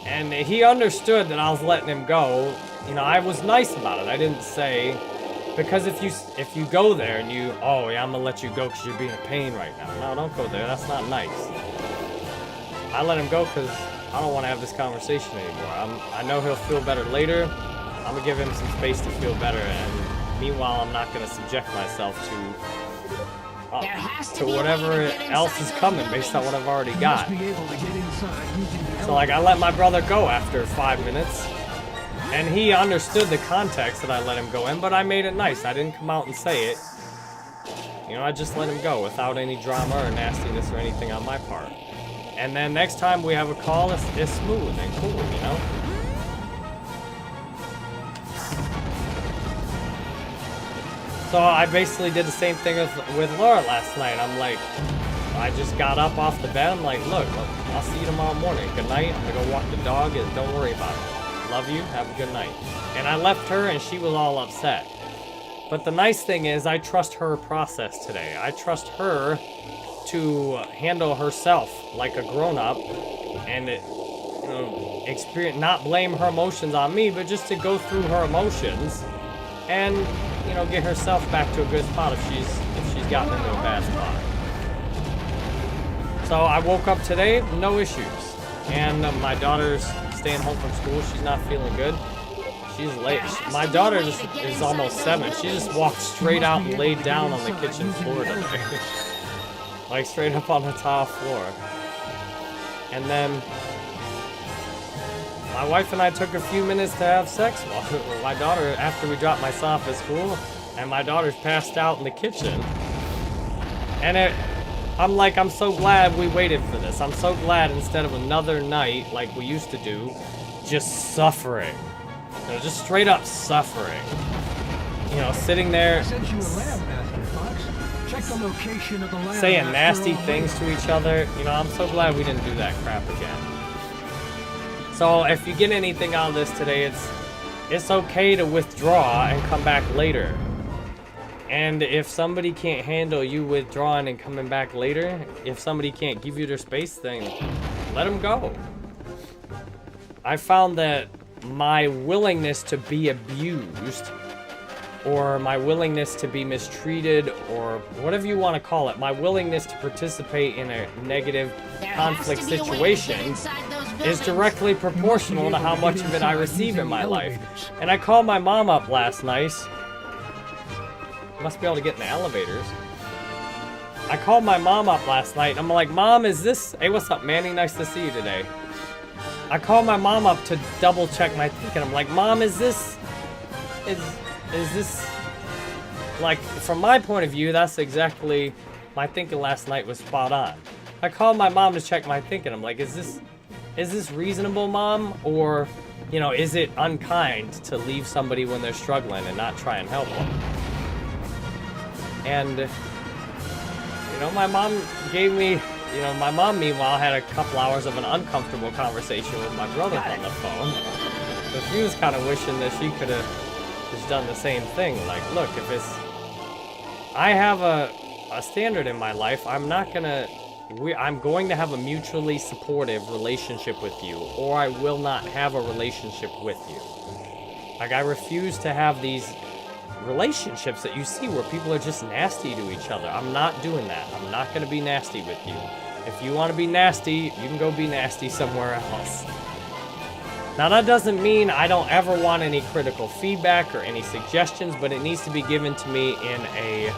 And he understood that I was letting him go. You know, I was nice about it. I didn't say, because if you go there and you, oh yeah, I'm gonna let you go because you're being a pain right now. No, don't go there. That's not nice. I let him go because I don't want to have this conversation anymore. I know he'll feel better later. I'm gonna give him some space to feel better, and meanwhile, I'm not gonna subject myself to whatever else is coming based on what I've already got. So like, I let my brother go after 5 minutes, and he understood the context that I let him go in, but I made it nice. I didn't come out and say it. You know, I just let him go without any drama or nastiness or anything on my part. And then next time we have a call, it's smooth and cool, you know? So I basically did the same thing with Laura last night. I'm like, I just got up off the bed. I'm like, look, I'll see you tomorrow morning. Good night. I'm gonna go walk the dog, and don't worry about it. Love you. Have a good night. And I left her, and she was all upset. But the nice thing is, I trust her process today. I trust her to handle herself like a grown-up, and you know, experience, not blame her emotions on me, but just to go through her emotions and, you know, get herself back to a good spot if she's gotten into a bad spot. So I woke up today, no issues, and my daughter's staying home from school. She's not feeling good. She's late. My daughter is almost 7. She just walked straight out and laid down on the kitchen floor today. Like straight up on the tile floor. And then my wife and I took a few minutes to have sex while my daughter, after we dropped my son off at school, and my daughter's passed out in the kitchen. And I'm like, I'm so glad we waited for this. I'm so glad instead of another night like we used to do, just suffering. You know, just straight up suffering. You know, sitting there saying nasty things to each other. You know, I'm so glad we didn't do that crap again. So if you get anything out of this today, it's okay to withdraw and come back later. And if somebody can't handle you withdrawing and coming back later, if somebody can't give you their space, then let them go. I found that my willingness to be abused, or my willingness to be mistreated, or whatever you want to call it, my willingness to participate in a negative conflict situation is directly proportional to how much of it I receive in my life. And I called my mom up last night. Must be able to get in the elevators. I called my mom up last night, and I'm like, Mom, is this... Hey, what's up, Manny? Nice to see you today. I called my mom up to double check my thinking. I'm like, Mom, is this like, from my point of view, that's exactly, my thinking last night was spot on. I called my mom to check my thinking. I'm like, is this reasonable, Mom? Or, you know, is it unkind to leave somebody when they're struggling and not try and help them? And, you know, my mom gave me, you know, my mom, meanwhile, had a couple hours of an uncomfortable conversation with my brother on the phone. So she was kind of wishing that she could have just done the same thing. Like, look, if it's... I have a standard in my life. I'm going to have a mutually supportive relationship with you, or I will not have a relationship with you. Like, I refuse to have these relationships that you see where people are just nasty to each other. I'm not doing that. I'm not going to be nasty with you. If you want to be nasty, you can go be nasty somewhere else. Now, that doesn't mean I don't ever want any critical feedback or any suggestions, but it needs to be given to me in a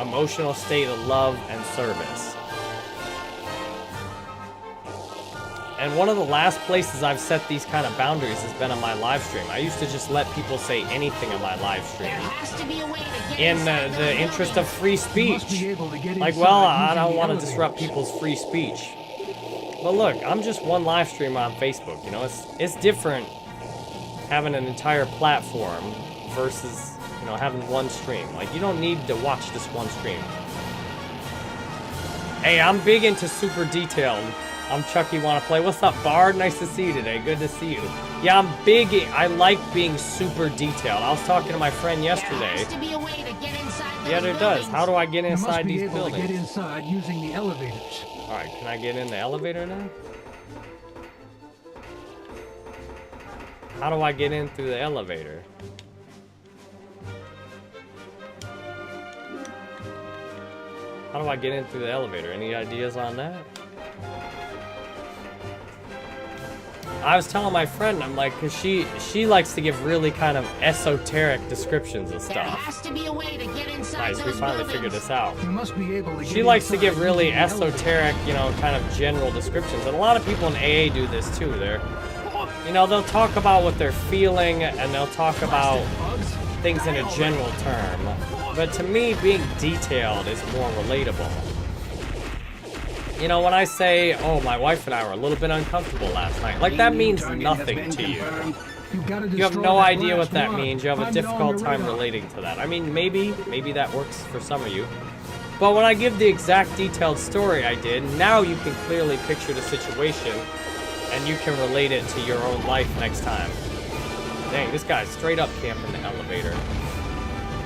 emotional state of love and service. And one of the last places I've set these kind of boundaries has been on my live stream. I used to just let people say anything on my live stream. There has to be a way to get In inside those the interest of buildings. free must be speech. able to get Like, inside well, I using don't the want to elevators. disrupt people's free speech. But look, I'm just one live streamer on Facebook. You know, it's different having an entire platform versus, you know, having one stream. Like, you don't need to watch this one stream. Hey, I'm big into super detailed. I'm Chucky Wanna Play. What's up, Bard? Nice to see you today. Good to see you. Yeah, I like being super detailed. I was talking to my friend There yesterday. has to be a way to get inside those Yeah, there does. buildings. How do I get You must inside be these able to buildings? get inside using the elevators. Alright, can I get in the elevator now? How do I get in through the elevator? How do I get in through the elevator? Any ideas on that? I was telling my friend, I'm like, cause she likes to give really kind of esoteric descriptions of There stuff. has to be a way to get inside Nice, we those finally buildings. figured this out. You must be able to get She likes to inside give really using the elevators. esoteric, you know, kind of general descriptions. And a lot of people in AA do this too. You know, they'll talk about what they're feeling and they'll talk about things in a general term. But to me, being detailed is more relatable. You know, when I say, oh, my wife and I were a little bit uncomfortable last night, like, that means nothing to you. You have no idea what that means. You have a difficult time relating to that. I mean, maybe that works for some of you. But when I give the exact detailed story I did, now you can clearly picture the situation and you can relate it to your own life next time. Dang, this guy's straight up camping the elevator.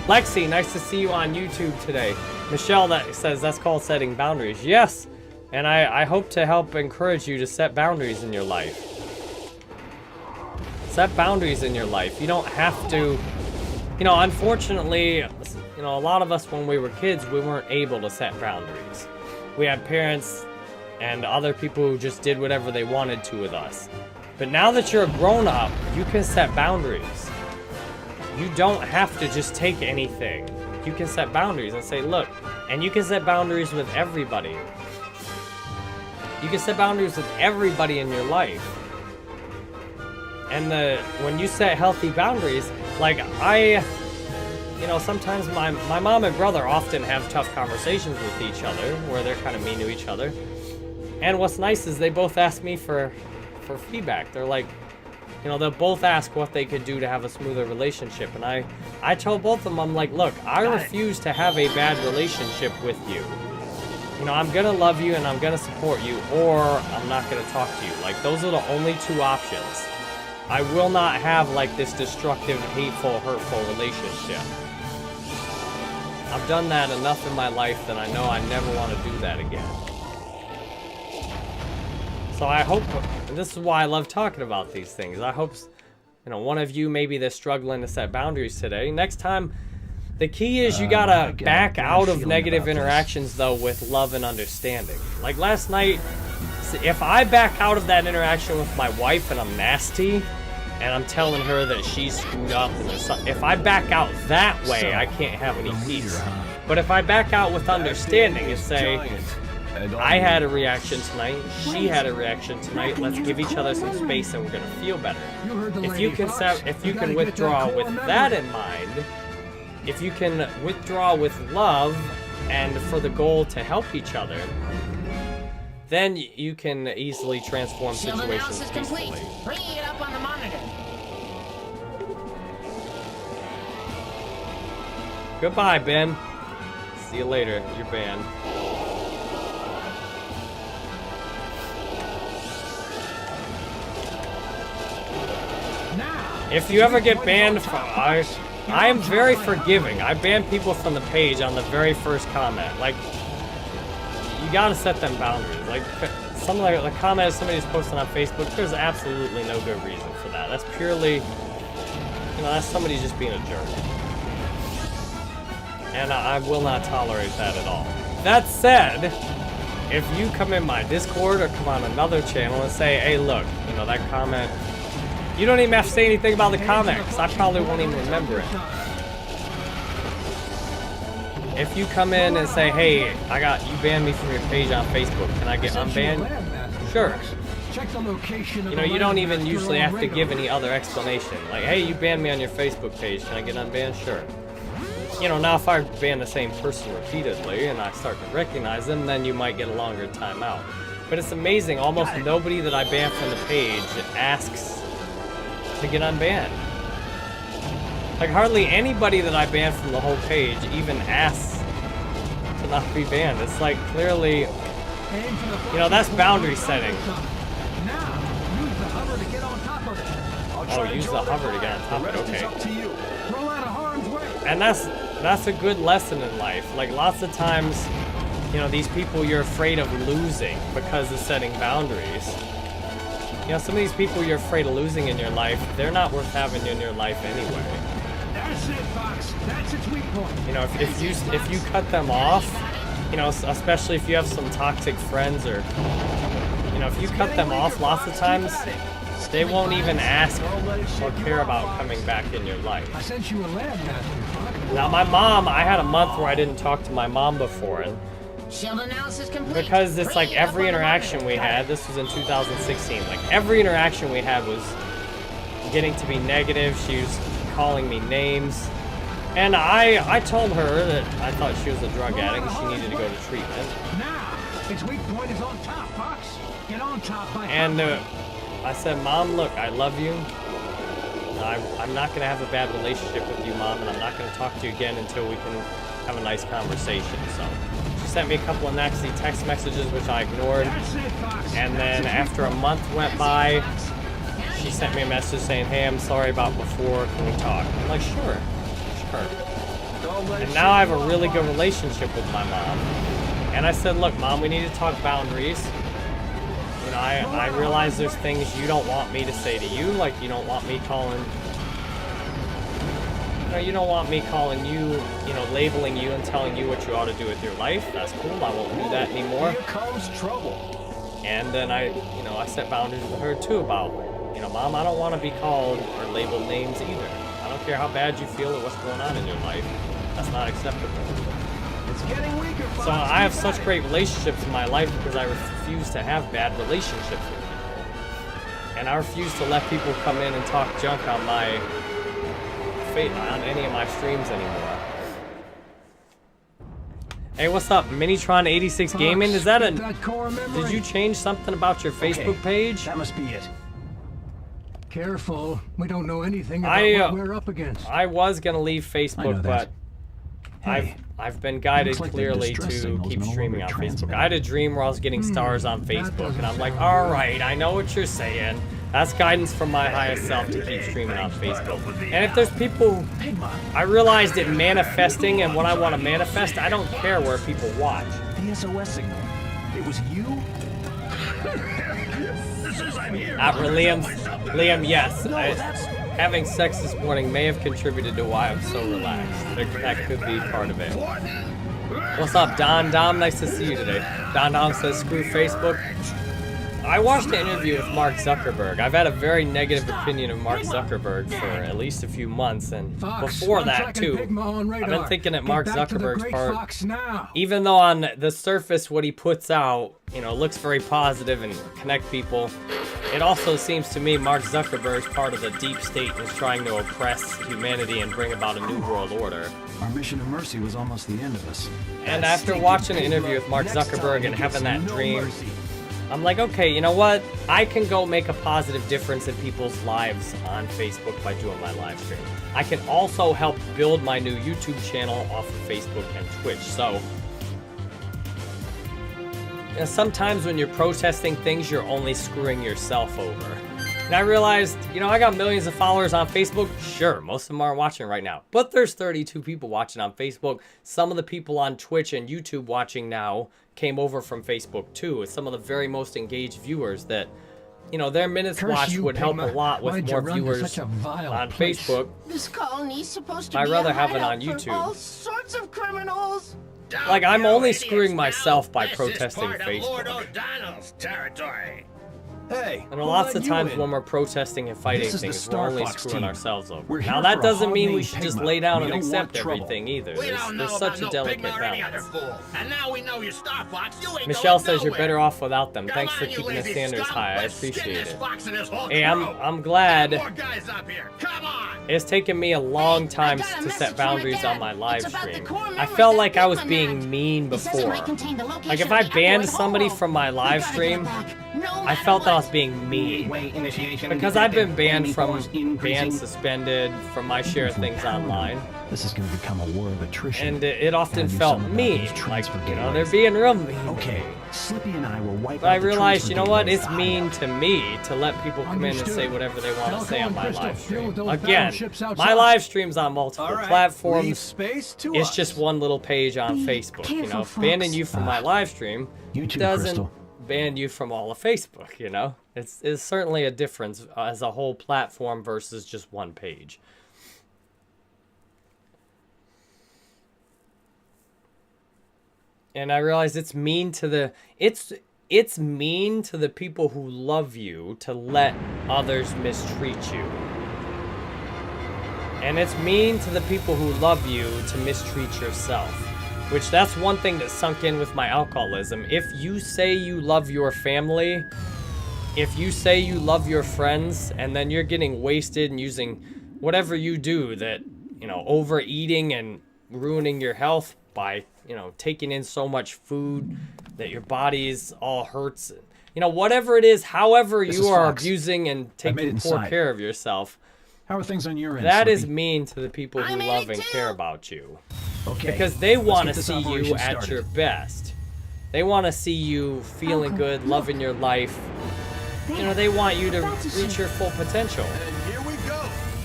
Lexi, nice to see you on YouTube today. Michelle that says that's called setting boundaries. Yes, and I hope to help encourage you to set boundaries in your life. Set boundaries in your life. You don't have to, you know, unfortunately, you know, a lot of us when we were kids, we weren't able to set boundaries. We had parents and other people who just did whatever they wanted to with us. But now that you're a grown-up, you can set boundaries. You don't have to just take anything. You can set boundaries and say, look, and you can set boundaries with everybody. You can set boundaries with everybody in your life. And when you set healthy boundaries, like you know, sometimes my mom and brother often have tough conversations with each other where they're kind of mean to each other. And what's nice is they both ask me for feedback. They're like, you know, they'll both ask what they could do to have a smoother relationship. And I told both of them, I'm like, look, I refuse to have a bad relationship with you. You know, I'm gonna love you and I'm gonna support you, or I'm not gonna talk to you. Like, those are the only two options. I will not have like this destructive, hateful, hurtful relationship. I've done that enough in my life that I know I never want to do that again. So I hope, and this is why I love talking about these things. I hope, you know, one of you maybe that's struggling to set boundaries today. Next time, the key is you gotta back out of negative interactions though with love and understanding. Like last night, if I back out of that interaction with my wife and I'm nasty, and I'm telling her that she's screwed up, and if I back out that way, I can't have any peace. But if I back out with understanding and say, I had a reaction tonight, she had a reaction tonight, let's give each other some space and we're gonna feel better. If you can withdraw with that in mind, if you can withdraw with love and for the goal to help each other, then you can easily transform Shield situations analysis complete. peacefully. Bringing it up on the monitor. Goodbye, Ben. See you later. You're banned. If you ever get banned from, I am very forgiving. I ban people from the page on the very first comment. Like, you gotta set them boundaries. Like, some of the comments somebody's posting on Facebook, there's absolutely no good reason for that. That's purely, you know, that's somebody just being a jerk. And I will not tolerate that at all. That said, if you come in my Discord or come on another channel and say, hey, look, you know, that comment, you don't even have to say anything about the comment, because I probably won't even remember it. If you come in and say, hey, you banned me from your page on Facebook, can I get unbanned? Sure. You know, you don't even usually have to give any other explanation. Like, hey, you banned me on your Facebook page, can I get unbanned? Sure. You know, now if I ban the same person repeatedly and I start to recognize them, then you might get a longer timeout. But it's amazing, almost nobody that I ban from the page asks to get unbanned. Like, hardly anybody that I ban from the whole page even asks to not be banned. It's like, clearly, you know, that's boundary setting. Oh, use the hover to get on top of it, okay. And that's a good lesson in life. Like, lots of times, you know, these people you're afraid of losing because of setting boundaries. You know, some of these people you're afraid of losing in your life, they're not worth having in your life anyway. That's it, Fox. That's its weak point. You know, if you cut them off, you know, especially if you have some toxic friends, or, you know, if you cut them off, lots of times they won't even ask or care about coming back in your life. I sent you a lab master, Fox. Now, my mom, I had a month where I didn't talk to my mom before, and Shield analysis complete. because it's like every interaction we had, this was in 2016, like every interaction we had was getting to be negative. She was calling me names, and I told her that I thought she was a drug addict and she needed to go to treatment. Now, its weak point is on top, Fox. Get on top by And I said, Mom, look, I love you. I'm not going to have a bad relationship with you, Mom, and I'm not going to talk to you again until we can have a nice conversation. So she sent me a couple of nasty text messages, which I ignored. And then after a month went by, she sent me a message saying, hey, I'm sorry about before, can we talk? I'm like, sure. And now I have a really good relationship with my mom. And I said, look, Mom, we need to talk boundaries. You know, I realize there's things you don't want me to say to you, like you don't want me calling, you don't want me calling you, you know, labeling you and telling you what you ought to do with your life. That's cool, I won't do that anymore. Here comes trouble. And then I set boundaries with her too about, you know, Mom, I don't want to be called or labeled names either. I don't care how bad you feel or what's going on in your life. That's not acceptable. It's getting weaker, Fox. So I have such great relationships in my life because I refuse to have bad relationships with people. And I refuse to let people come in and talk junk on on any of my streams anymore. Hey, what's up, Minitron86 Gaming? Is that did you change something about your Facebook page? That must be it. Careful. We don't know anything about what we're up against. I was gonna leave I know Facebook, that. but Hey, I've been guided looks like the clearly distress to signal's keep no streaming longer on Facebook. transmitted. I had a dream where I was getting stars on Facebook, doesn't and I'm like, sound all good. right, I know what you're saying. That's guidance from my highest self to keep streaming on Facebook. And if there's people, I realized that manifesting and what I want to manifest, I don't care where people watch. the SOS signal. It was you? Liam, yes. Having sex this morning may have contributed to why I'm so relaxed. That could be part of it. What's up, Don? Dom, nice to see you today. Don says, screw Facebook. I watched an interview with Mark Zuckerberg. I've had a very negative opinion of Mark Zuckerberg for at least a few months, and before that too. I've been thinking that Mark Zuckerberg's part, even though on the surface what he puts out, you know, looks very positive and connect people, it also seems to me Mark Zuckerberg's part of the deep state and is trying to oppress humanity and bring about a new world order. Our mission of mercy was almost the end of us. And after watching an interview with Mark Zuckerberg and having that dream, I'm like, okay, you know what? I can go make a positive difference in people's lives on Facebook by doing my live stream. I can also help build my new YouTube channel off of Facebook and Twitch. So, you know, sometimes when you're protesting things, you're only screwing yourself over. And I realized, you know, I got millions of followers on Facebook. Sure, most of them aren't watching right now. But there's 32 people watching on Facebook. Some of the people on Twitch and YouTube watching now came over from Facebook too. It's some of the very most engaged viewers that, you know, their minutes watched would help a lot with more viewers on Facebook. This colony's supposed to I'd be rather a have it hideout on for all YouTube. sorts of criminals. Like, I'm only screwing myself by protesting Lord Facebook. O'Donnell's territory. Hey, And lots of times when we're protesting and fighting This is the things, we're only Starfox screwing team. ourselves over. We're Now, here that for a doesn't hog mean we named should just Pigma. lay down We and don't want accept trouble. everything either. We don't know There's such about a no delicate Pigma or any other balance. fool. And now we know you're Starfox. You ain't Michelle going says you're nowhere. better off without them. Come Thanks for on, you keeping the lazy standards scum. high. I Let's skin appreciate this it. fox and his whole Hey, crew. I'm glad. More guys up here. Come on. It's taken me a long time got a to message set from my boundaries dad. on my live It's about the stream. core I memories felt that like I was Pigma being had. mean He says it before. might contain the location Like, if of I the banned asteroid somebody hole. from my We live gotta stream, get it back, no I matter felt I what. was being mean. Initiation Because I've been detected. banned Enemy from force increasing. banned, suspended, from my share of things online. This is going to become a war of attrition. And it often Gotta do felt something about mean. these Like, transfer you know, they're gateways. being real mean. Okay, Slippy and I will wipe But out I the realized, transfer you know what? gateways It's to mean hideout. to me to let people come in and say whatever they want to say on my Crystal, live deal stream. with those Again, battleships my outside. live stream's on multiple All right, leave platforms. space to It's us. just one little page on Be Facebook. You know, careful, banning Fox. you from my live stream You too, doesn't Crystal. ban you from all of Facebook. You know, it's certainly a difference as a whole platform versus just one page. And I realize it's mean to the it's mean to the people who love you to let others mistreat you. And it's mean to the people who love you to mistreat yourself. Which that's one thing that sunk in with my alcoholism. If you say you love your family, if you say you love your friends, and then you're getting wasted and using whatever you do that, you know, overeating and ruining your health by, you know, taking in so much food that your body's all hurts. You know, whatever it is, however This you is are Fox. abusing and made taking it poor inside. care of yourself, How are things on your end, that is Slippy? mean to the people who I made love it and too. care about you. Okay, Because they let's want get to this see you operation at started. your best. They want to see you feeling good, loving your life. You know, they want you to That's a reach your full potential. And here we go.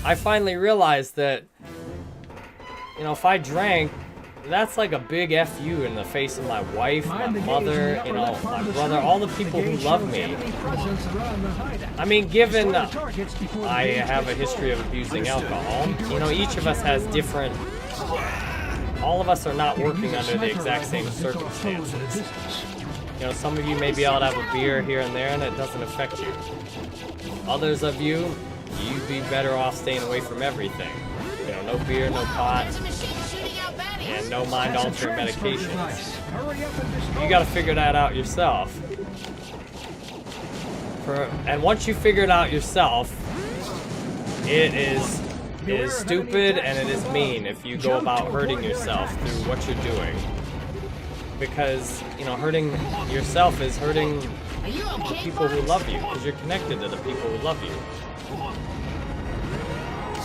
I finally realized that, you know, if I drank, that's like a big FU in the face of my wife, my Mind the gauge in mother, the upper you know, left part my of the brother, screen. all the people The who gauge love shows me. enemy presence around the hideout. I mean, given Destroy the targets before the I gauge have a gets history of full. abusing Understood. alcohol, you know, each of us has different. All of us are not working Use a under the sniper exact same rifle to pick off foes at a circumstances. distance. You know, some of you may be able to have a beer here and there and it doesn't affect you. Others of you, you'd be better off staying away from everything. You know, no beer, no pot, There's a machine shooting out baddies. and no mind-altering That's a transfer medications. device. Hurry up and destroy You gotta figure that out yourself. And once you figure it out yourself, it is stupid and it is mean if you go about hurting yourself through what you're doing. Because, you know, hurting yourself is hurting Are you the okay, people who Fox? love you, because you're connected to the people who love you.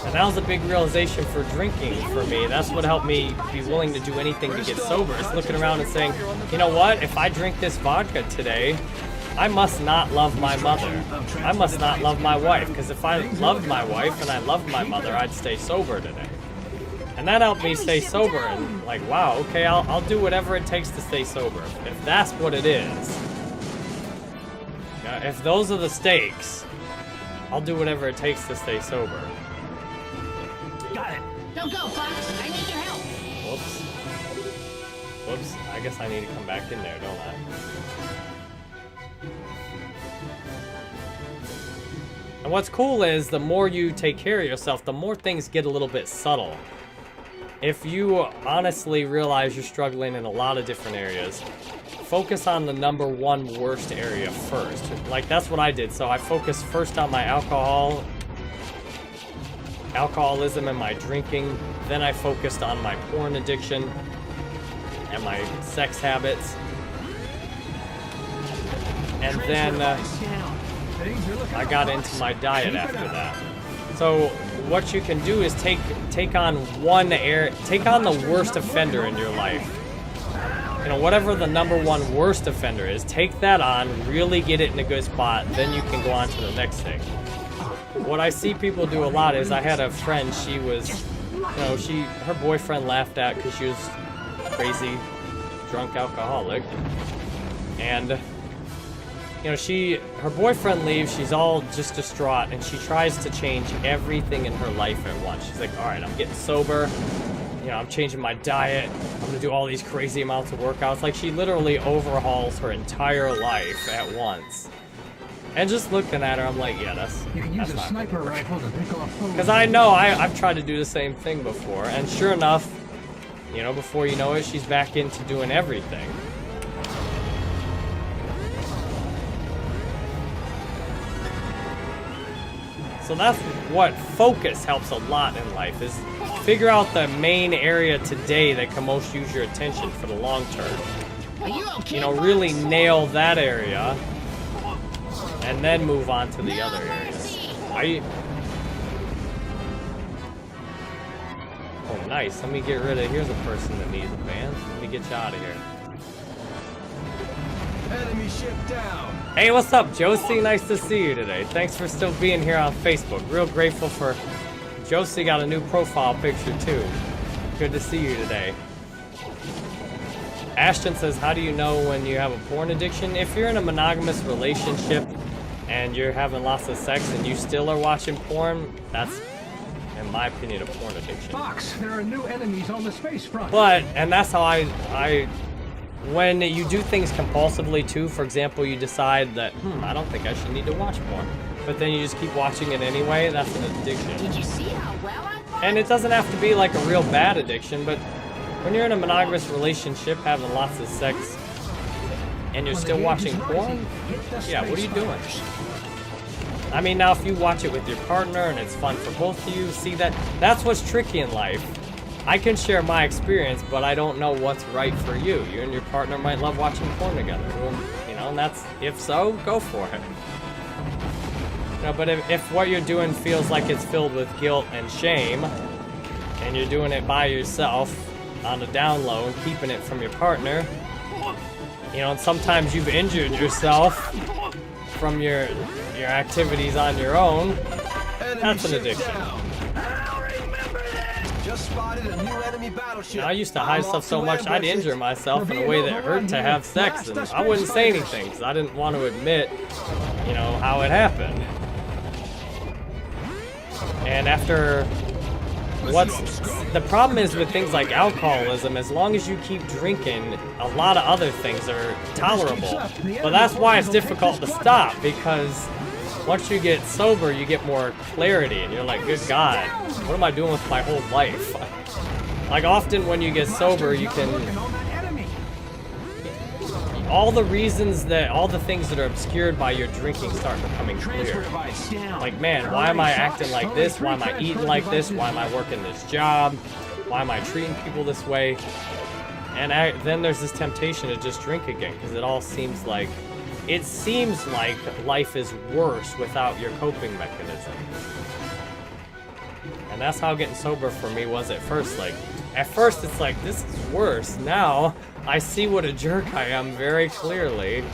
And that was a big realization for drinking for me. That's what helped me be willing to do anything to get sober, is looking around and saying, you know what, if I drink this vodka today, I must not love my mother. I must not love my wife, because if I loved my wife and I loved my mother, I'd stay sober today. And that helped me stay sober, and like, wow, okay, I'll do whatever it takes to stay sober. If that's what it is, if those are the stakes, I'll do whatever it takes to stay sober. Got it. Don't go, Fox. I need your help. Whoops. Whoops. I guess I need to come back in there, don't I? And what's cool is the more you take care of yourself, the more things get a little bit subtle. If you honestly realize you're struggling in a lot of different areas, focus on the #1 worst area first. Like, that's what I did. So I focused first on my alcoholism and my drinking. Then I focused on my porn addiction and my sex habits. And then I got into my diet after that. So what you can do is take on the worst offender in your life. You know, whatever the #1 worst offender is, take that on, really get it in a good spot, then you can go on to the next thing. What I see people do a lot is, I had a friend, she was, you know, her boyfriend laughed at because she was crazy, drunk alcoholic. And you know, her boyfriend leaves, she's all just distraught, and she tries to change everything in her life at once. She's like, all right, I'm getting sober, you know, I'm changing my diet, I'm gonna do all these crazy amounts of workouts. Like, she literally overhauls her entire life at once. And just looking at her, I'm like, yeah, that's You can use a not sniper rifle to pick off foes. because I know I've tried to do the same thing before, and sure enough, you know, before you know it, she's back into doing everything. So that's what focus helps a lot in life, is figure out the main area today that can most use your attention for the long term. Are you okay, You know, really Fox? nail that area and then move on to the other areas. Oh, nice. Let me get rid of... Here's a person that needs a van. Let me get you out of here. Enemy ship down. Hey, what's up, Josie? Nice to see you today. Thanks for still being here on Facebook. Real grateful for... Josie got a new profile picture, too. Good to see you today. Ashton says, how do you know when you have a porn addiction? If you're in a monogamous relationship and you're having lots of sex and you still are watching porn, that's, in my opinion, a porn addiction. Fox, there are new enemies on the space front. But, and that's how I when you do things compulsively too, for example, you decide that, I don't think I should need to watch porn, but then you just keep watching it anyway, that's an addiction. Did you see how well I fought? And it doesn't have to be like a real bad addiction, but when you're in a monogamous relationship, having lots of sex, and you're still watching porn, yeah, what are you doing? I mean, now if you watch it with your partner and it's fun for both of you, see, that's what's tricky in life. I can share my experience, but I don't know what's right for you. You and your partner might love watching porn together. Well, you know, and that's, if so, go for it. You know, but if what you're doing feels like it's filled with guilt and shame, and you're doing it by yourself, on the down low, and keeping it from your partner, you know, and sometimes you've injured yourself from your activities on your own, that's an addiction. Just spotted a new enemy battleship. You know, I used to hide stuff so much I'd injure myself in a way that hurt to have sex, and I wouldn't say anything because I didn't want to admit, you know, how it happened. And after the problem is with things like alcoholism, as long as you keep drinking, a lot of other things are tolerable. But that's why it's difficult to stop, because once you get sober, you get more clarity, and you're like, good God, what am I doing with my whole life? Like, often when you get sober, you can... all the things that are obscured by your drinking start becoming clear. Like, man, why am I acting like this? Why am I eating like this? Why am I working this job? Why am I treating people this way? And then there's this temptation to just drink again, because it seems like life is worse without your coping mechanism. And that's how getting sober for me was at first. Like, at first it's like, this is worse. Now I see what a jerk I am very clearly.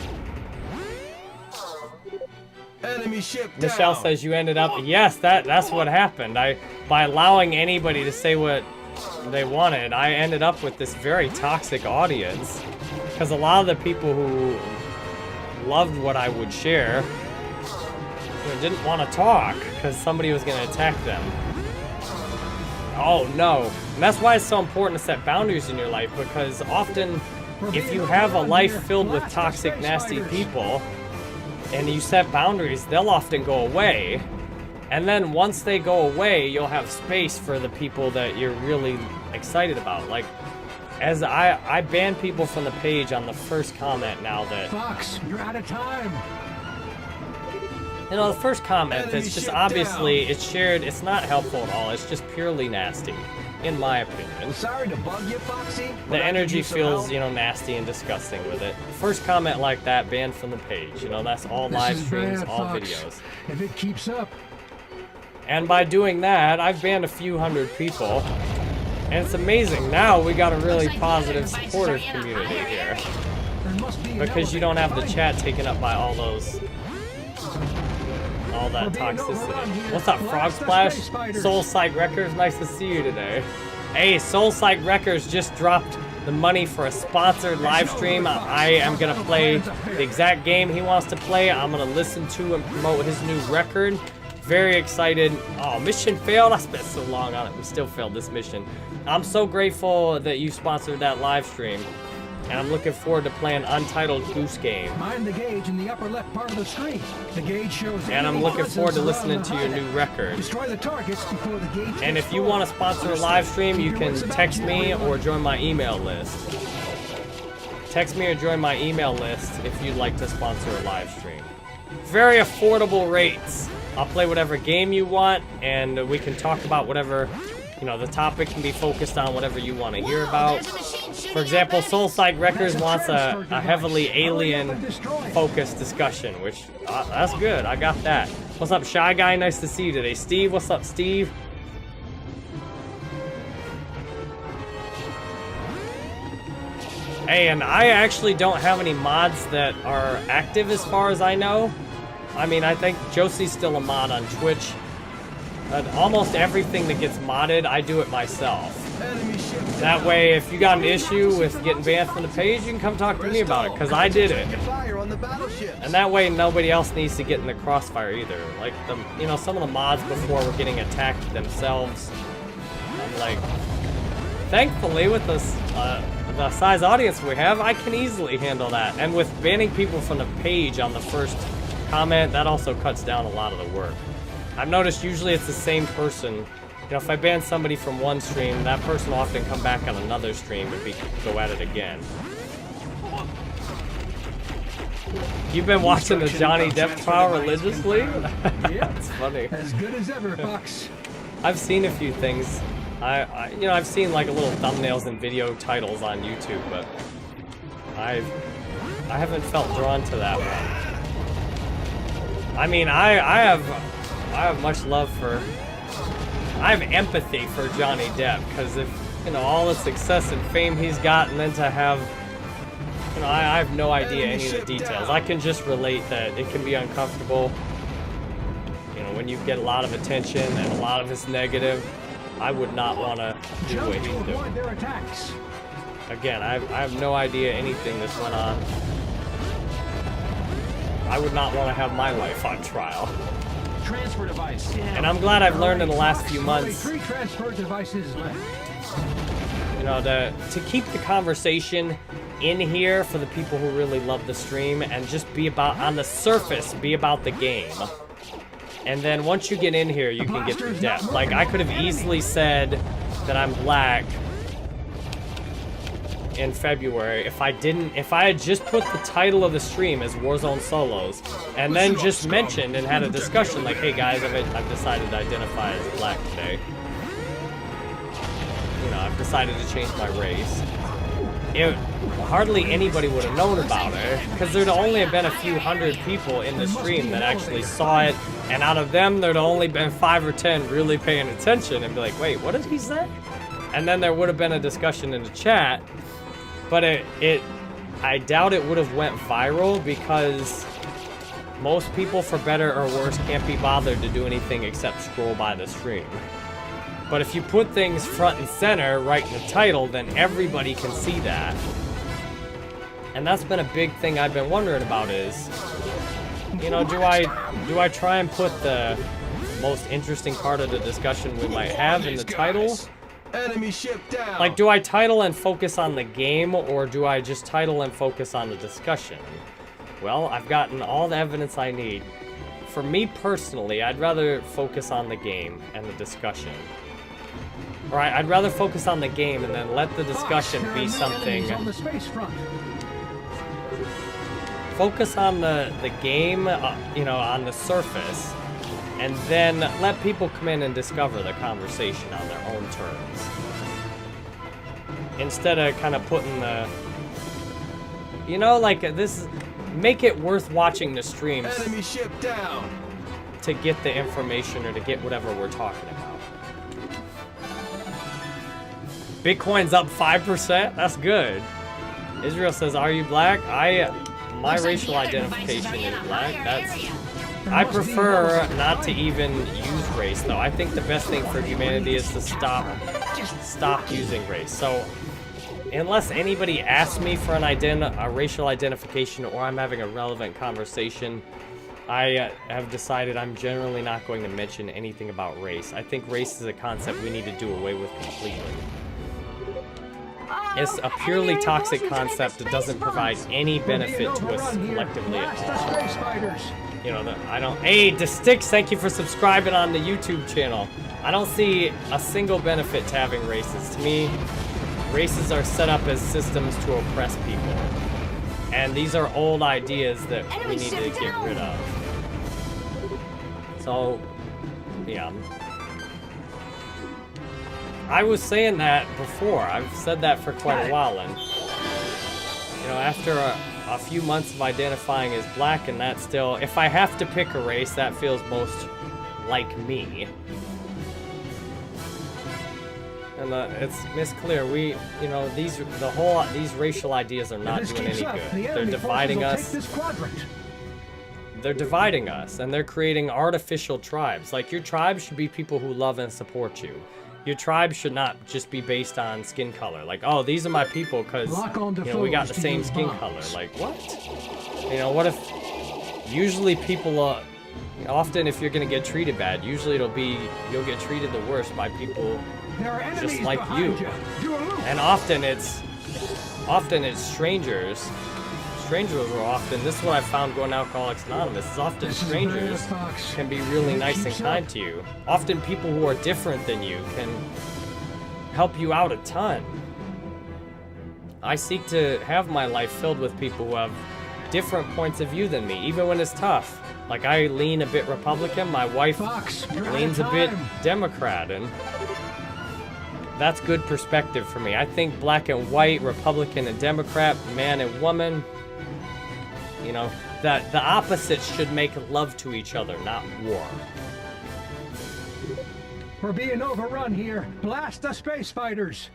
Enemy ship down. Michelle says you ended up... Yes, that's what happened. By allowing anybody to say what they wanted, I ended up with this very toxic audience. Because a lot of the people who loved what I would share, you know, didn't want to talk because somebody was going to attack them. Oh no. And that's why it's so important to set boundaries in your life, because often if you have a life filled with toxic, nasty people and you set boundaries, they'll often go away. And then once they go away, you'll have space for the people that you're really excited about. Like, as I ban people from the page on the first comment now that... Fox, you're out of time. You know, the first comment Enemy that's just ship obviously, down. it's shared, it's not helpful at all. It's just purely nasty, in my opinion. Sorry to bug you, Foxy. The energy feels, you know, nasty and disgusting with it. First comment like that, banned from the page. You know, that's all This live is streams, bad, all Fox. videos. If it keeps up, And by doing that, I've banned a few hundred people. And it's amazing. Now we got a really positive, supportive community here. there must be an Because you don't have the elevator chat taken up by all those... all that We're being overrun toxicity. here. What's up, Frog Blast the Splash? space spiders. Soul Psych Records, nice to see you today. Hey, Soul Psych Records just dropped the money for a sponsored live stream. I am gonna play the exact game he wants to play. I'm gonna listen to and promote his new record. Very excited. Oh, mission failed. I spent so long on it. We still failed this mission. I'm so grateful that you sponsored that live stream. And I'm looking forward to playing Untitled Goose Game. Mind the gauge in the upper left part of the screen. The gauge shows. And I'm enemy looking forward to presence listening around to the your hideout. new record. Destroy the targets before the gauge. And gets if you full. want to sponsor a live stream, you can text me or join my email list. Text me or join my email list if you'd like to sponsor a live stream. Very affordable rates. I'll play whatever game you want, and we can talk about whatever, you know, the topic can be focused on whatever you want to hear about. For example, Soul Psych Records wants a heavily alien-focused discussion, which, that's good. I got that. What's up, Shy Guy? Nice to see you today. Steve, what's up, Steve? Hey, and I actually don't have any mods that are active as far as I know. I mean, I think Josie's still a mod on Twitch. Almost everything that gets modded, I do it myself. Enemy ship That way, if you got an issue with getting banned from the page, you can come talk to me about it, because I did it. fire on the battleship. And that way, nobody else needs to get in the crossfire either. Like, you know, some of the mods before were getting attacked themselves. I'm like, thankfully, with the size audience we have, I can easily handle that. And with banning people from the page on the first comment, that also cuts down a lot of the work. I've noticed usually it's the same person. You know, if I ban somebody from one stream, that person will often come back on another stream and go at it again. You've been watching the Johnny Depp trial religiously? That's funny. As good as ever, Fox. I've seen a few things. You know, I've seen like little thumbnails and video titles on YouTube, but I haven't felt drawn to that one. I mean, I have much love for, I have empathy for Johnny Depp, because if, you know, all the success and fame he's gotten, then to have, you know, I have no idea any of the details. I can just relate that it can be uncomfortable, you know, when you get a lot of attention and a lot of it's negative. I would not want to do Jump what to he's avoid doing. their attacks. Again, I have no idea anything that's went on. I would not want to have my life on trial. Transfer device. And I'm glad I've learned in the last few Only months, 3 transfer devices left. you know, to keep the conversation in here for the people who really love the stream, and just be about, on the surface, be about the game. And then once you get in here, you can get the depth. Like, I could have easily said that I'm black in February if I had just put the title of the stream as Warzone Solos, and then just mentioned and had a discussion like, hey guys, I've decided to identify as black today. You know, I've decided to change my race. Hardly anybody would have known about it, because there'd only have been a few hundred people in the stream that actually saw it, and out of them, there'd only been 5 or 10 really paying attention and be like, wait, what did he say? And then there would have been a discussion in the chat, but I doubt it would have went viral, because most people, for better or worse, can't be bothered to do anything except scroll by the stream. But if you put things front and center, right in the title, then everybody can see that. And that's been a big thing I've been wondering about is, you know, do I try and put the most interesting part of the discussion we might have in the title? Enemy ship down. Like, do I title and focus on the game, or do I just title and focus on the discussion? Well, I've gotten all the evidence I need for me personally, I'd rather focus on the game and the discussion. Or I'd rather focus on the game and then let the discussion be something. On the space front. Focus on the game, you know, on the surface, and then let people come in and discover the conversation on their own terms. Instead of kind of putting the, you know, like this, make it worth watching the streams Enemy ship down. to get the information or to get whatever we're talking about. Bitcoin's up 5%. That's good. Israel says, "Are you black?" My Looks like racial the other device is identification running is a black. higher That's. area. I prefer not to even use race, though. I think the best thing for humanity is to stop using race. So, unless anybody asks me for a racial identification or I'm having a relevant conversation, I have decided I'm generally not going to mention anything about race. I think race is a concept we need to do away with completely. It's a purely toxic concept that doesn't provide any benefit to us collectively at all. You know, I don't. Hey, DeSticks, thank you for subscribing on the YouTube channel. I don't see a single benefit to having races. To me, races are set up as systems to oppress people. And these are old ideas that we need to get rid of. So, yeah. I was saying that before. I've said that for quite a while, and you know, after a few months of identifying as black, and that still, if I have to pick a race, that feels most like me. And it's Miss Clear. We, you know, these racial ideas are not doing any good. They're dividing us. They're dividing us, and they're creating artificial tribes. Like, your tribe should be people who love and support you. Your tribe should not just be based on skin color. Like, oh, these are my people because, you know, we got the same skin color. Like, what? You know, what if... Usually people... often if you're going to get treated bad, usually it'll be... You'll get treated the worst by people just like you. And often it's strangers. Strangers are often... This is what I found going to Alcoholics Anonymous. Is often strangers can be really nice and kind to you. Often people who are different than you can help you out a ton. I seek to have my life filled with people who have different points of view than me, even when it's tough. Like, I lean a bit Republican, my wife leans a bit Democrat, and that's good perspective for me. I think black and white, Republican and Democrat, man and woman, you know, that the opposites should make love to each other, not war. We're being overrun here. Blast the space fighters.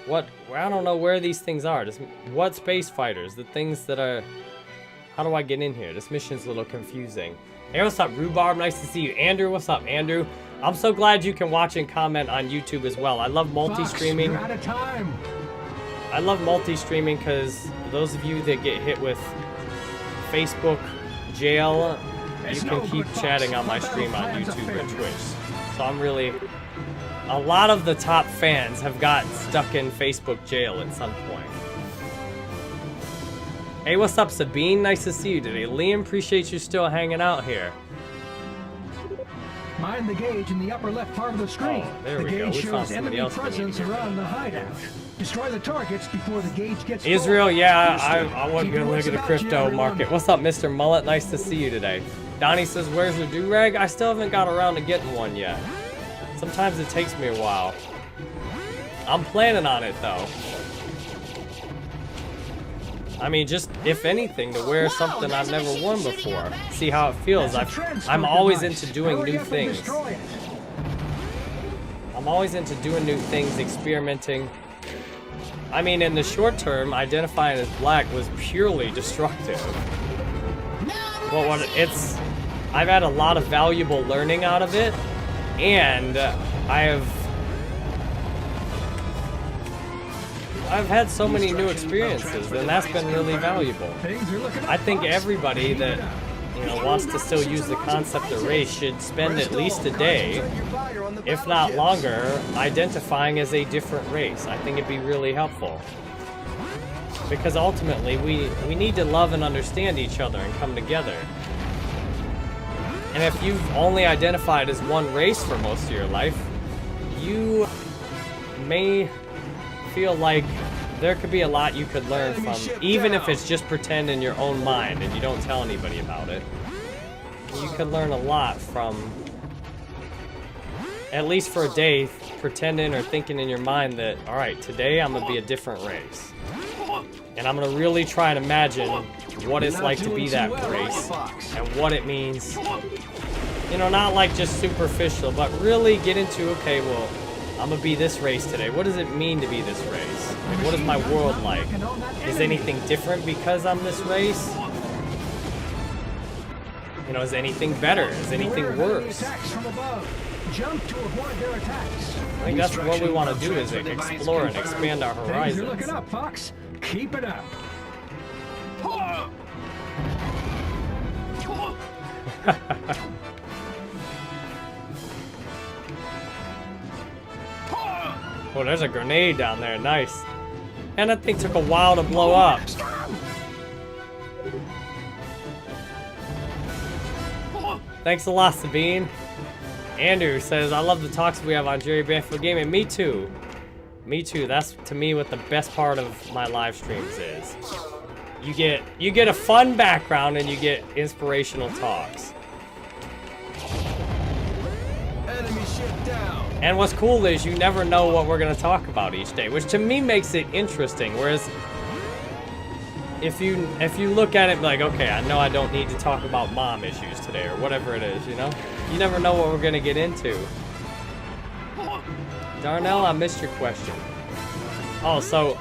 What? I don't know where these things are. What space fighters? The things that are... How do I get in here? This mission's a little confusing. Hey, what's up, Rhubarb? Nice to see you. Andrew, what's up, Andrew? I'm so glad you can watch and comment on YouTube as well. I love multi-streaming. Fox, you're out of time. I love multi-streaming because those of you that get hit with Facebook jail, you can keep chatting on my stream on YouTube and Twitch. So I'm really... A lot of the top fans have got stuck in Facebook jail at some point. Hey, what's up, Sabine? Nice to see you today. Liam, appreciate you still hanging out here. Mind the gauge in the upper left part of the screen. Oh, there the we go. gauge We found shows somebody enemy else we need to presence get rid around the hideout. Destroy the targets before the gauge gets full. Israel, yeah, I wasn't gonna look at the crypto market. What's up, Mr. Mullet? Nice to see you today. Donnie says, where's the do-rag? I still haven't got around to getting one yet. Sometimes it takes me a while. I'm planning on it, though. I mean, just, if anything, to wear something I've never worn before. See how it feels. I'm always into doing new things. I'm always into doing new things, experimenting. I mean, in the short term, identifying as black was purely destructive. But what I've had a lot of valuable learning out of it, and I've had so many new experiences, and that's been really valuable. I think everybody that, you know, wants to still use the concept of race should spend at least a day, if not longer, identifying as a different race. I think it'd be really helpful. Because ultimately, we need to love and understand each other and come together. And if you've only identified as one race for most of your life, you may feel like there could be a lot you could learn from, even if it's just pretend in your own mind and you don't tell anybody about it. You could learn a lot from, at least for a day, pretending or thinking in your mind that, all right, today I'm gonna be a different race. And I'm gonna really try and imagine what it's like to be that race and what it means. You know, not like just superficial, but really get into, okay, well, I'm gonna be this race today. What does it mean to be this race? Like, what is my world like? Is anything different because I'm this race? You know, is anything better? Is anything worse? Jump to avoid their attacks. I think that's what we want to do, is explore and expand our horizons. You're looking up, Fox. Keep it up. Oh, there's a grenade down there. Nice. And that thing took a while to blow up. Thanks a lot, Sabine. Andrew says, I love the talks we have on Jerry Banfield Gaming. Me too. Me too. That's, to me, what the best part of my live streams is. You get a fun background and you get inspirational talks. Enemy ship down. And what's cool is you never know what we're going to talk about each day, which to me makes it interesting. Whereas if you look at it like, okay, I know I don't need to talk about mom issues today or whatever it is, you know? You never know what we're going to get into. Darnell, I missed your question. Oh, so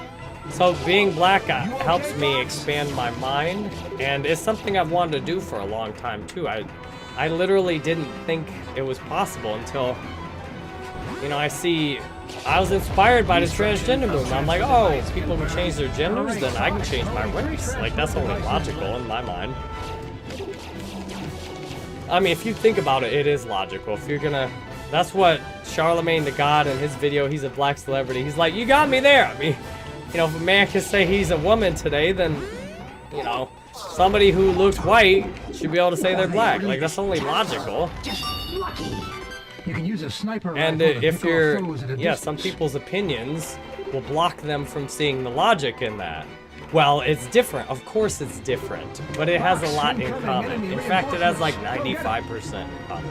being black helps me expand my mind, and it's something I've wanted to do for a long time too. I literally didn't think it was possible until, you know, I was inspired by the transgender movement. I'm like, oh, if people can change their genders, then I can change my race. Like, that's only logical in my mind. I mean, if you think about it, it is logical. If you're gonna, that's what Charlemagne the God in his video, he's a black celebrity. He's like, you got me there. I mean, you know, if a man can say he's a woman today, then, you know, somebody who looks white should be able to say they're black. Like, that's only logical. You can use a sniper And rifle to if pick off you're, foes at a yeah, distance. some people's opinions will block them from seeing the logic in that. Well, it's different. Of course it's different, but it has a lot in common. In fact, it has like 95% in common.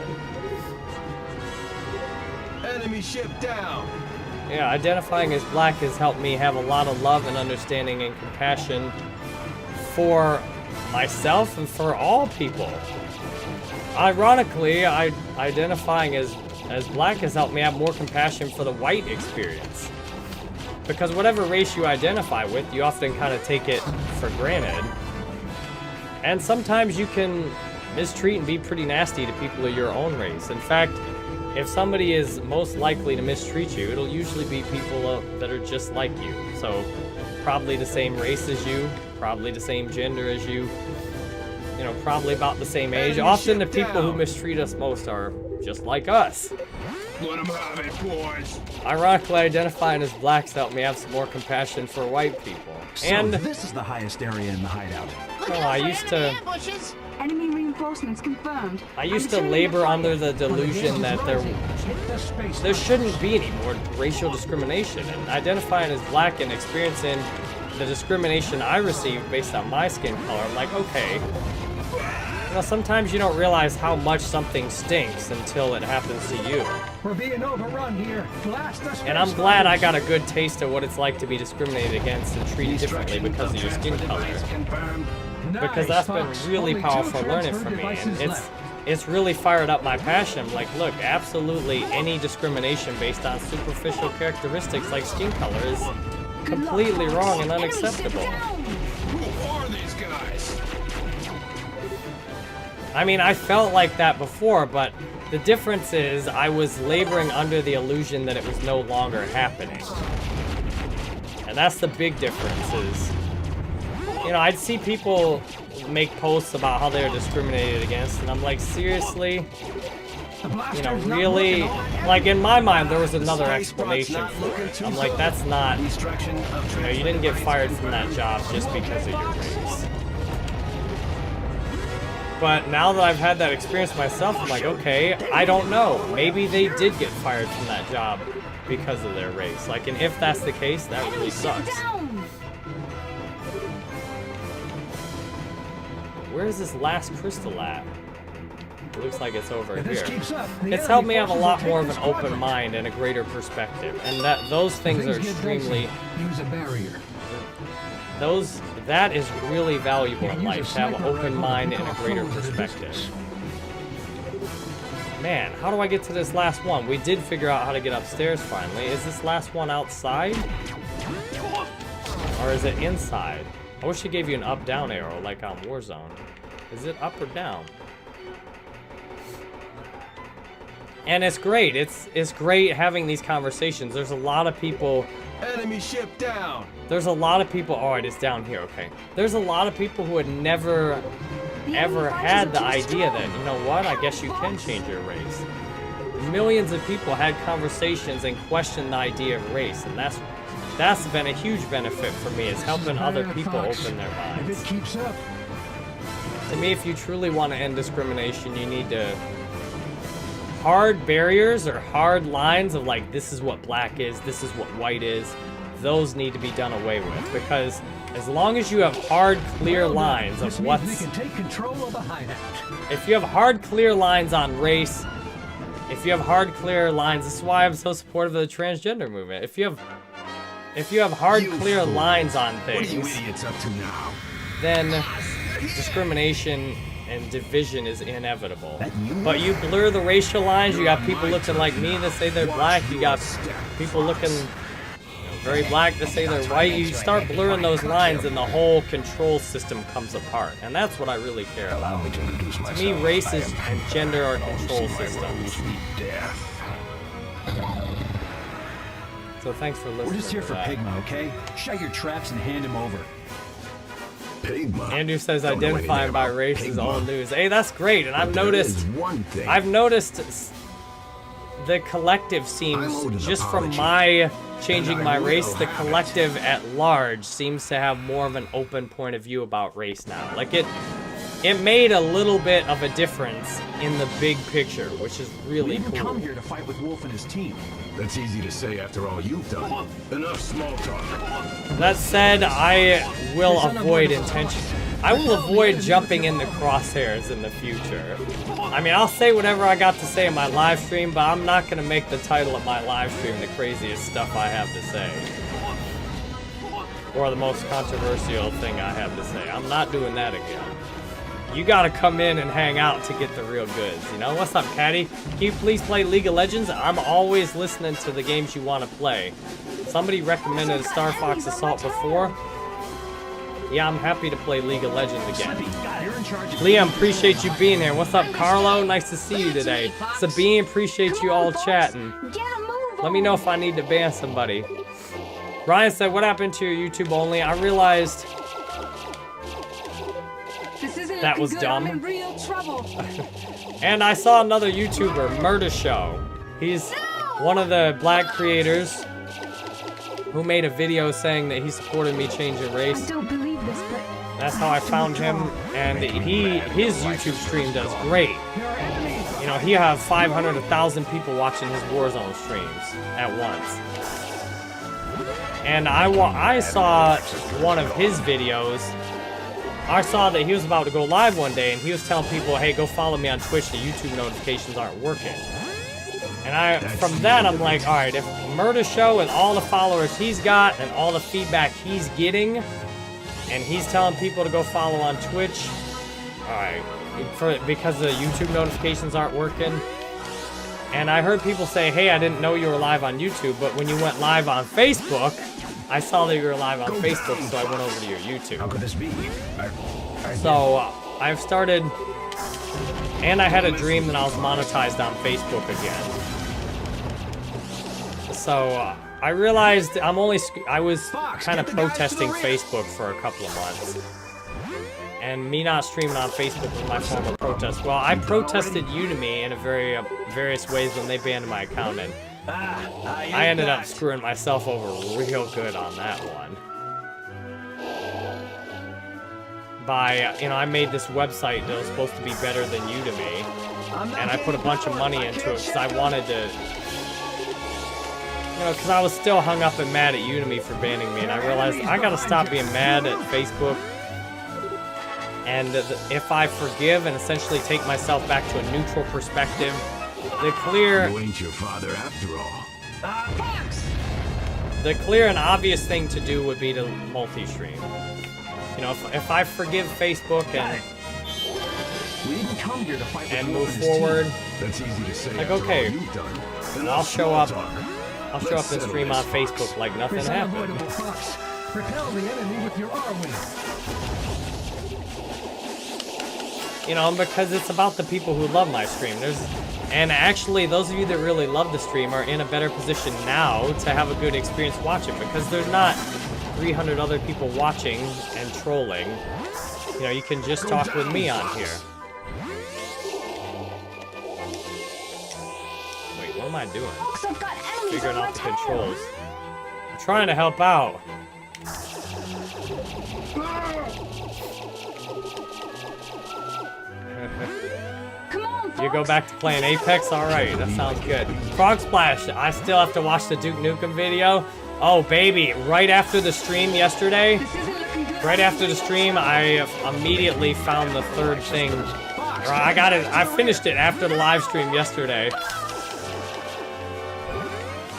Enemy ship down. Yeah, identifying as black has helped me have a lot of love and understanding and compassion for myself and for all people. Ironically, identifying as black has helped me have more compassion for the white experience. Because whatever race you identify with, you often kind of take it for granted. And sometimes you can mistreat and be pretty nasty to people of your own race. In fact, if somebody is most likely to mistreat you, it'll usually be people that are just like you. So probably the same race as you, probably the same gender as you, you know, probably about the same age. Often the people who mistreat us most are just like us. Let 'em have it, boys. Ironically, identifying as blacks helped me have some more compassion for white people. And this is the highest area in the hideout. Look Oh, out I for used enemy to- ambushes. Enemy reinforcements confirmed. I used to labor under the delusion that there shouldn't be any more racial discrimination. And identifying as black and experiencing the discrimination I received based on my skin color, I'm like, okay. You know, sometimes you don't realize how much something stinks until it happens to you. We're being overrun here. Blast us. And I'm glad I got a good taste of what it's like to be discriminated against and treated differently because of your skin color. Because that's been really powerful learning for me. And it's really fired up my passion. I'm like, look, absolutely any discrimination based on superficial characteristics like skin color is completely wrong and unacceptable. Who are these guys? I mean, I felt like that before, but the difference is I was laboring under the illusion that it was no longer happening. And that's the big difference is, you know, I'd see people make posts about how they're discriminated against, and I'm like, seriously? You know, really? Like, in my mind, there was another explanation for it. I'm like, that's not, you know, you didn't get fired from that job just because of your race. But now that I've had that experience myself, I'm like, okay, I don't know. Maybe they did get fired from that job because of their race. Like, and if that's the case, that really sucks. Where's this last crystal at? It looks like it's over here. It's helped me have a lot more of an open mind and a greater perspective. And those things are extremely... Use a barrier. That is really valuable in life, to have an open mind and a greater perspective. Man, how do I get to this last one? We did figure out how to get upstairs finally. Is this last one outside? Or is it inside? I wish it gave you an up-down arrow like on Warzone. Is it up or down? And it's great. It's great having these conversations. There's a lot of people... Enemy ship down. There's a lot of people... Oh, it is down here. Okay. There's a lot of people who had never, ever had the idea that, you know what? I guess you can change your race. Millions of people had conversations and questioned the idea of race. And that's been a huge benefit for me. It's helping other people open their minds. If it keeps up. To me, if you truly want to end discrimination, you need to... Hard barriers or hard lines of like, this is what black is, this is what white is, those need to be done away with. Because as long as you have hard, clear lines of what's... They can take control of the hideout. If you have hard, clear lines on race, if you have hard, clear lines, this is why I'm so supportive of the transgender movement. If you have hard, clear lines on things, What are you idiots up to now? then discrimination and division is inevitable. But you blur the racial lines, you got people looking like me that say they're black, you got people looking very black that say they're white. You start blurring those lines and the whole control system comes apart. And that's what I really care about. To me, races and gender are control systems. So thanks for listening. We're just here for Pigma, okay? Shut your traps and hand him over. Pigma. Andrew says identifying by race is all news. Hey, that's great. And I've noticed the collective seems, just from my changing my race, the collective at large seems to have more of an open point of view about race now. Like it made a little bit of a difference in the big picture, which is really cool. We didn't come here to fight with Wolf and his team. That's easy to say after all you've done. Enough small talk. That said, I will avoid intention. I will avoid jumping in the crosshairs in the future. I mean, I'll say whatever I got to say in my live stream, but I'm not going to make the title of my live stream the craziest stuff I have to say. Or the most controversial thing I have to say. I'm not doing that again. You gotta come in and hang out to get the real goods, you know? What's up, Caddy? Can you please play League of Legends? I'm always listening to the games you want to play. Somebody recommended Starfox Assault before. Yeah, I'm happy to play League of Legends again. Liam, appreciate you being here. What's up, Carlo? Nice to see you today. Sabine, appreciate you all chatting. Let me know if I need to ban somebody. Ryan said, what happened to your YouTube only? I realized... that was dumb. I'm in real trouble. And I saw another YouTuber, Murder Show. He's one of the black creators who made a video saying that he supported me changing race. I don't believe this, but That's how I found him, and his YouTube stream does great. You know, he has 500, 1,000 people watching his Warzone streams at once. And I saw one of his videos. I saw that he was about to go live one day, and he was telling people, hey, go follow me on Twitch, the YouTube notifications aren't working. And from that, I'm like, all right, if Murder Show with all the followers he's got and all the feedback he's getting, and he's telling people to go follow on Twitch, all right, because the YouTube notifications aren't working. And I heard people say, hey, I didn't know you were live on YouTube, but when you went live on Facebook, I saw that you were live on Facebook, so I went over to your YouTube. How could this be? So I've started, and I had a dream that I was monetized on Facebook again. So I realized I was kind of protesting Facebook for a couple of months. And me not streaming on Facebook was my form of protest. Well, I protested Udemy in various ways when they banned my account, and I ended up screwing myself over real good on that one. by, you know, I made this website that was supposed to be better than Udemy, and I put a bunch of money into it because I wanted to, you know, because I was still hung up and mad at Udemy for banning me, and I realized I gotta stop being mad at Facebook. And if I forgive and essentially take myself back to a neutral perspective, the clear... You ain't your father after all. The clear and obvious thing to do would be to multi-stream. You know, if I forgive Facebook and We didn't come here to fight with and Wolf move and his team. forward, That's easy to say. like, after okay, all you've done. Then I'll show up. talk. I'll show up and stream on Facebook like nothing This happened. unavoidable fox. Repel the enemy with your R-wing. You know, because it's about the people who love my stream. And actually, those of you that really love the stream are in a better position now to have a good experience watching, because there's not 300 other people watching and trolling. You know, you can just talk with me on here. Wait, what am I doing? I've got enemies Figuring on my out the tail. controls. I'm trying to help out. Come on, Fox. You go back to playing Apex? Alright, that sounds good. Frog Splash, I still have to watch the Duke Nukem video. Oh, baby, right after the stream yesterday, This isn't looking good. right after the stream, I immediately found the third thing. Or I got it, I finished it after the live stream yesterday.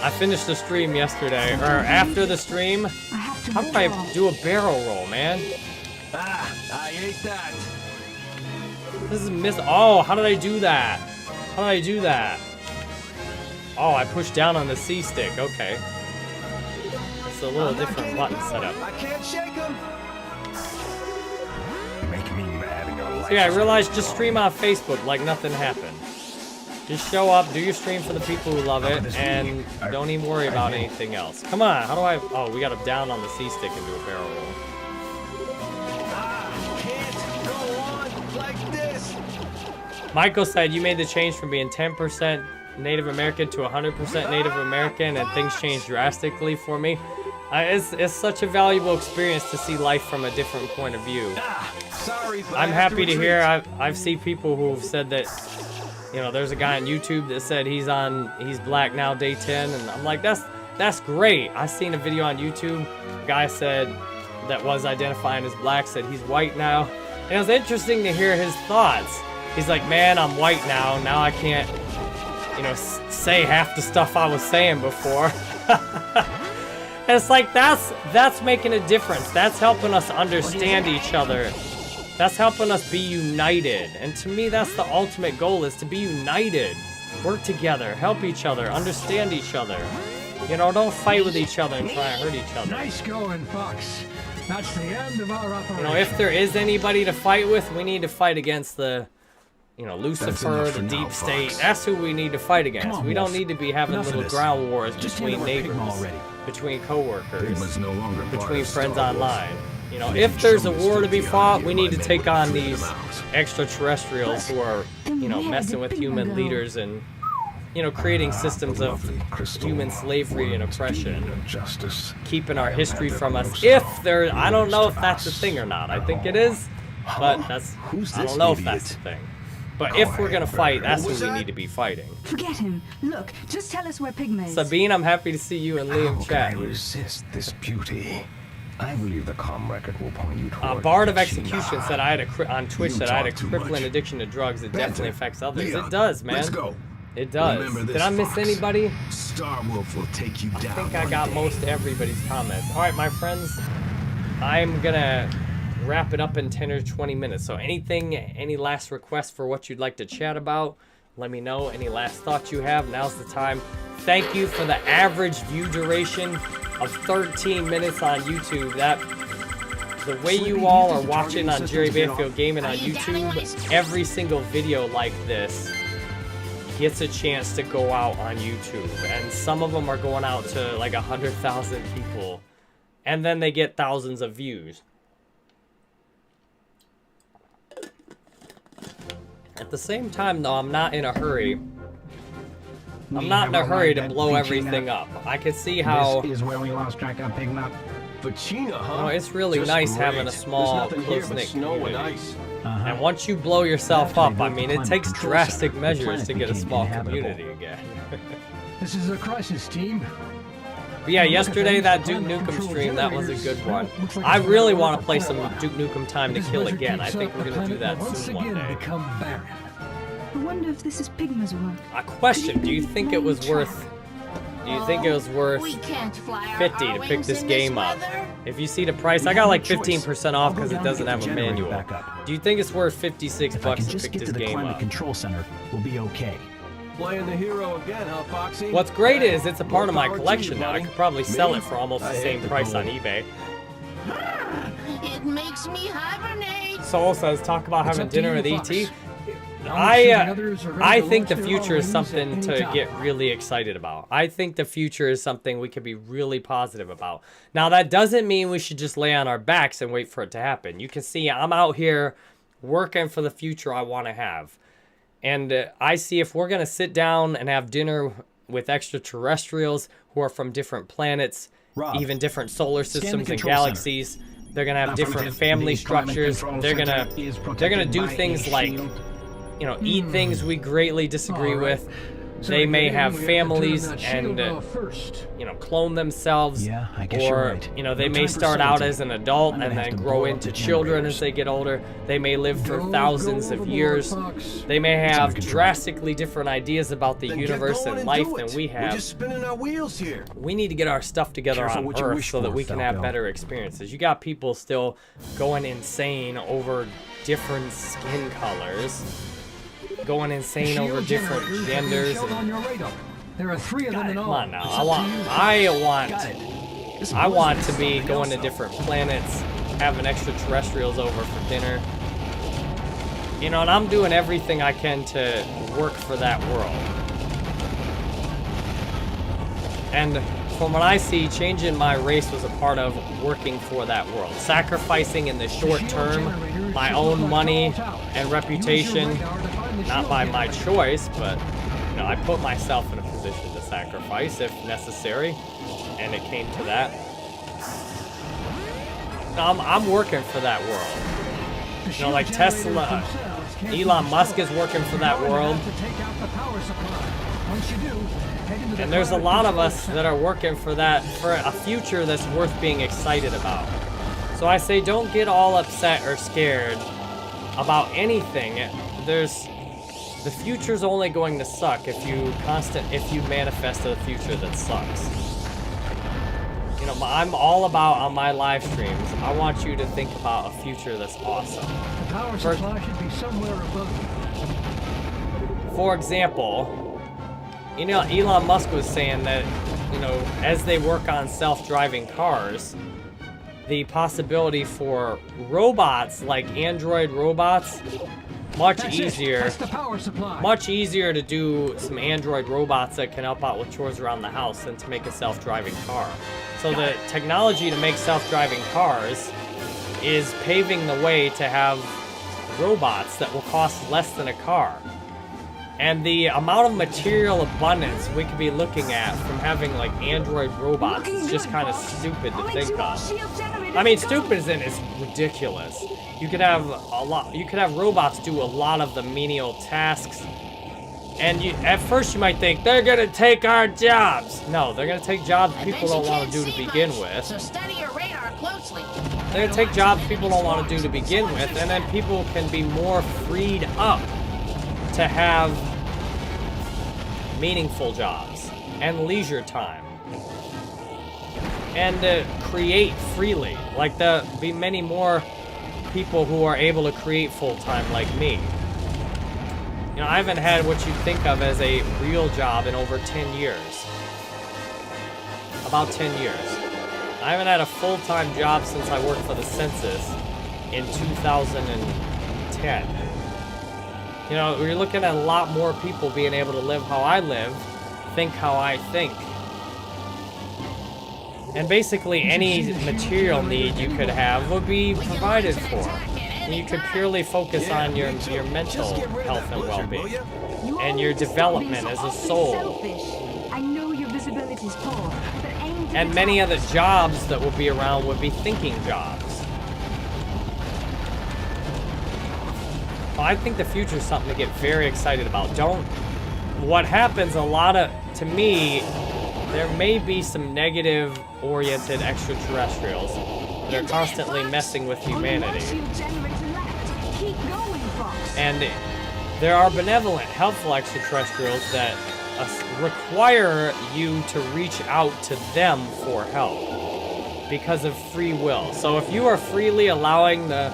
I finished the stream yesterday, or after the stream. I have to How do withdraw. I do a barrel roll, man? Ah, I ate that. This is oh, how did I do that? How did I do that? Oh, I pushed down on the C stick, okay. It's a little different button setup. I can't shake him. Make me mad and your life. So yeah, I realized just stream on Facebook like nothing happened. Just show up, do your stream for the people who love it, and don't even worry about anything else. Come on, how do I... Oh, we got to down on the C stick and do a barrel roll. Can't go on like this. Michael said you made the change from being 10% Native American to 100% Native American, and things changed drastically for me. It's such a valuable experience to see life from a different point of view. Sorry, but I I'm have happy to retreat. hear. I've seen people who've said that, you know, there's a guy on YouTube that said he's black now, day 10, and I'm like, that's great. I seen a video on YouTube. A guy said that was identifying as black said he's white now, and it was interesting to hear his thoughts. He's like, man, I'm white now. Now I can't, you know, say half the stuff I was saying before. And it's like, that's making a difference. That's helping us understand each other. That's helping us be united. And to me, that's the ultimate goal, is to be united. Work together, help each other, understand each other. You know, don't fight with each other and try and hurt each other. Nice going, Fox. That's the end of our operation. You know, if there is anybody to fight with, we need to fight against the, you know, Lucifer, enough the for deep now, state. Fox. That's who we need to fight against. Come on, We don't Wolf. need to be having Enough of little this. ground wars Just between hand over neighbors, Pigma already. between coworkers, Pigma's no longer part between of friends Star Wars. online. You know, We if can there's show a this war to to be the fought, idea we need to by take men on who these them out. extraterrestrials who are, you know, messing with human leaders and, you know, creating systems of human slavery and oppression, Justice. keeping our history from us. If there, I don't know if that's a thing or not. I think it is, but that's, Who's I don't this know if idiot? that's the thing. But if we're gonna fight, that's who we need to be fighting. Forget him. Look, just tell us where Pigma is. Sabine, I'm happy to see you and Liam How chat. can I resist this beauty? I believe the comm record will point you toward Bard of China. Execution said I had on Twitch You that I had a talk too crippling much. addiction to drugs. It definitely Banter. affects others. Leon, It does, man. Let's go. It does. Remember this, Did I miss Fox. anybody? Star Wolf will take you I down. think I one got day. most everybody's comments. All right, my friends, I'm gonna wrap it up in 10 or 20 minutes. So any last requests for what you'd like to chat about, let me know. Any last thoughts you have, now's the time. Thank you for the average view duration of 13 minutes on YouTube. The way you all are watching on Jerry Banfield Gaming on YouTube, every single video like this gets a chance to go out on YouTube, and some of them are going out to like 100,000 people, and then they get thousands of views. At the same time, though, I'm not in a hurry. I'm not in a hurry to blow everything up. I can see how This is where we lost track of Pigma. Pacina, huh? Oh, it's really Just nice great. having a small, There's nothing here but close-knit snow and community. ice. And once you blow yourself up, I mean, it takes drastic measures to get a small community again. This is a crisis, team. But yeah, yesterday that Duke Nukem stream, that was a good one. I really want to play some Duke Nukem Time to Kill again. I think we're going to do that soon one day. Become barren. I wonder if this is Pigma's work. A question, do you think it was worth... Do you think it was worth We can't fly our 50 to pick wings this in game up? weather. If you see the price, I got like 15% off because it doesn't have a manual. Do you think it's worth 56 If I bucks can to just pick get this to the game climate up? control center, we'll be okay. Playing the hero again, huh, Foxy? What's great Hey, is it's a part of my more power to collection you, now. I buddy. could probably sell Me? it for almost the I hate same the price on cold. eBay. It makes me hibernate. Soul says, talk about It's having up to dinner you, with Fox. ET. I'm assuming others are ready I to think the launch their future is offerings something at to any time. get really excited about. I think the future is something we could be really positive about. Now, that doesn't mean we should just lay on our backs and wait for it to happen. You can see I'm out here working for the future I want to have. And I see if we're going to sit down and have dinner with extraterrestrials who are from different planets, Rob, even different solar scan the systems and control center. galaxies. They're going to have different Affirmative. family The climate structures. control They're going center is to protected do by things a like, shield. you know, eat things we greatly disagree All right. with. So They to may get in, have we have to turn families that shield and, off first. you know, clone themselves. Yeah, I guess you're Or, right. you know, they No may time for start out subtlety. as an adult I'm and gonna have then to grow blow up into the children generators. as they get older. They may live for Don't thousands go of overboard, years. Fox. They may It's have under control. drastically different ideas about the Then get universe going and and life do than it. we We're have. just spinning our wheels here. We need to get our stuff together Careful on what you Earth wish so that for, we can have Falco. better experiences. You got people still going insane over different skin colors, going insane Shield over different generators are being genders. shown on And, your radar. There are 3 of them in all. come on now, It's I up want to you. Listen, I want listen, to be something going to else, different planets, having extraterrestrials over for dinner. You know, and I'm doing everything I can to work for that world. And from what I see, changing my race was a part of working for that world. Sacrificing in the short term my own money and reputation, not by my choice, but you know, I put myself in a position to sacrifice if necessary, and it came to that. I'm working for that world. You know, like Tesla, Elon Musk is working for that world. And there's a lot of us that are working for that, for a future that's worth being excited about. So I say don't get all upset or scared about anything. The future's only going to suck if you manifest a future that sucks. You know, I'm all about on my live streams, I want you to think about a future that's awesome. The power supply should be somewhere above you. For example, you know, Elon Musk was saying that, you know, as they work on self-driving cars, the possibility for robots, like android robots, much easier to do some android robots that can help out with chores around the house than to make a self-driving car. So the technology to make self-driving cars is paving the way to have robots that will cost less than a car. And the amount of material abundance we could be looking at from having like android robots is just kind of stupid to think of. I mean, stupid as in it's ridiculous. You could have robots do a lot of the menial tasks. And at first you might think, they're gonna take our jobs. No, they're gonna take jobs people don't want to do to begin with. So study your radar closely. They're gonna take jobs people don't want to do to begin with, and then people can be more freed up to have meaningful jobs and leisure time. And create freely. Like there'll be many more people who are able to create full-time like me. You know, I haven't had what you'd think of as a real job in over 10 years. About 10 years. I haven't had a full-time job since I worked for the census in 2010. You know, we're looking at a lot more people being able to live how I live, think how I think. And basically any material need you could have would be provided for. And you could purely focus on your mental health and well-being and your development as a soul. I know you're the disabilities poor, but aim to And the many top. of the jobs that will be around would be thinking jobs. Well, I think the future is something to get very excited about. What happens to me, there may be some negative-oriented extraterrestrials that are constantly messing with humanity. Keep going, Fox. And there are benevolent, helpful extraterrestrials that require you to reach out to them for help because of free will. So if you are freely allowing your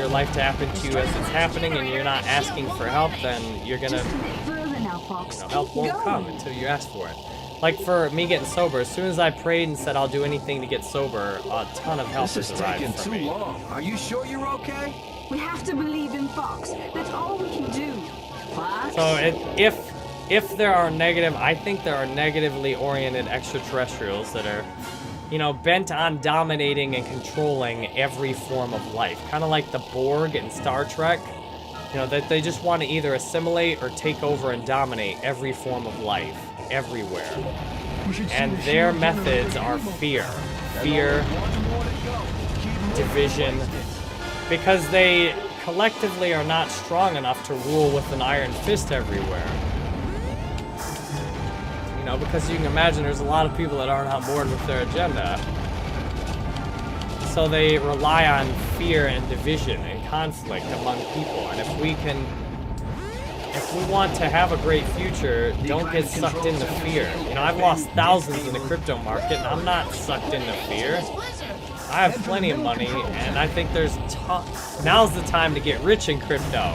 life to happen to you as it's happening and you're not asking for help, then you're gonna, Just a bit further now, Fox. help Keep won't going. come until you ask for it. Like for me getting sober, as soon as I prayed and said I'll do anything to get sober, a ton of help This is has arrived taking for too me. long. Are you sure you're okay? We have to believe in Fox. That's all we can do. Fox? So if there are I think there are negatively oriented extraterrestrials that are, bent on dominating and controlling every form of life. Kind of like the Borg in Star Trek. That they just want to either assimilate or take over and dominate every form of life, everywhere. You should see And the their shield methods generator are ammo. fear, division, because they collectively are not strong enough to rule with an iron fist everywhere. Because you can imagine there's a lot of people that aren't on board with their agenda. So they rely on fear and division and conflict among people. And if we want to have a great future, don't get sucked into fear. I've lost thousands in the crypto market, and I'm not sucked into fear. I have plenty of money, and I think now's the time to get rich in crypto.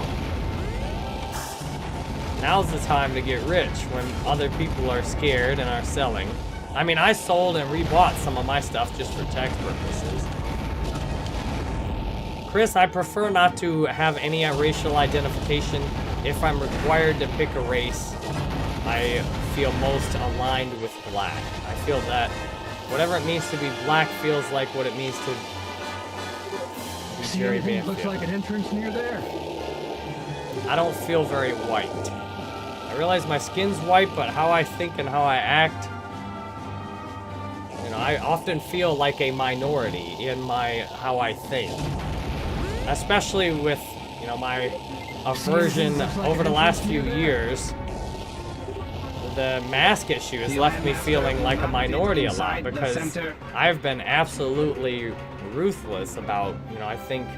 Now's the time to get rich when other people are scared and are selling. I mean, I sold and rebought some of my stuff just for tax purposes. Chris, I prefer not to have any racial identification. If I'm required to pick a race, I feel most aligned with black. I feel that whatever it means to be black feels like what it means to be See Jerry anything that looks Banfield. like an entrance near there? I don't feel very white. I realize my skin's white, but how I think and how I act, I often feel like a minority in how I think. Especially with, my aversion over the last few years. The mask issue has left me feeling like a minority a lot because I've been absolutely ruthless about, I think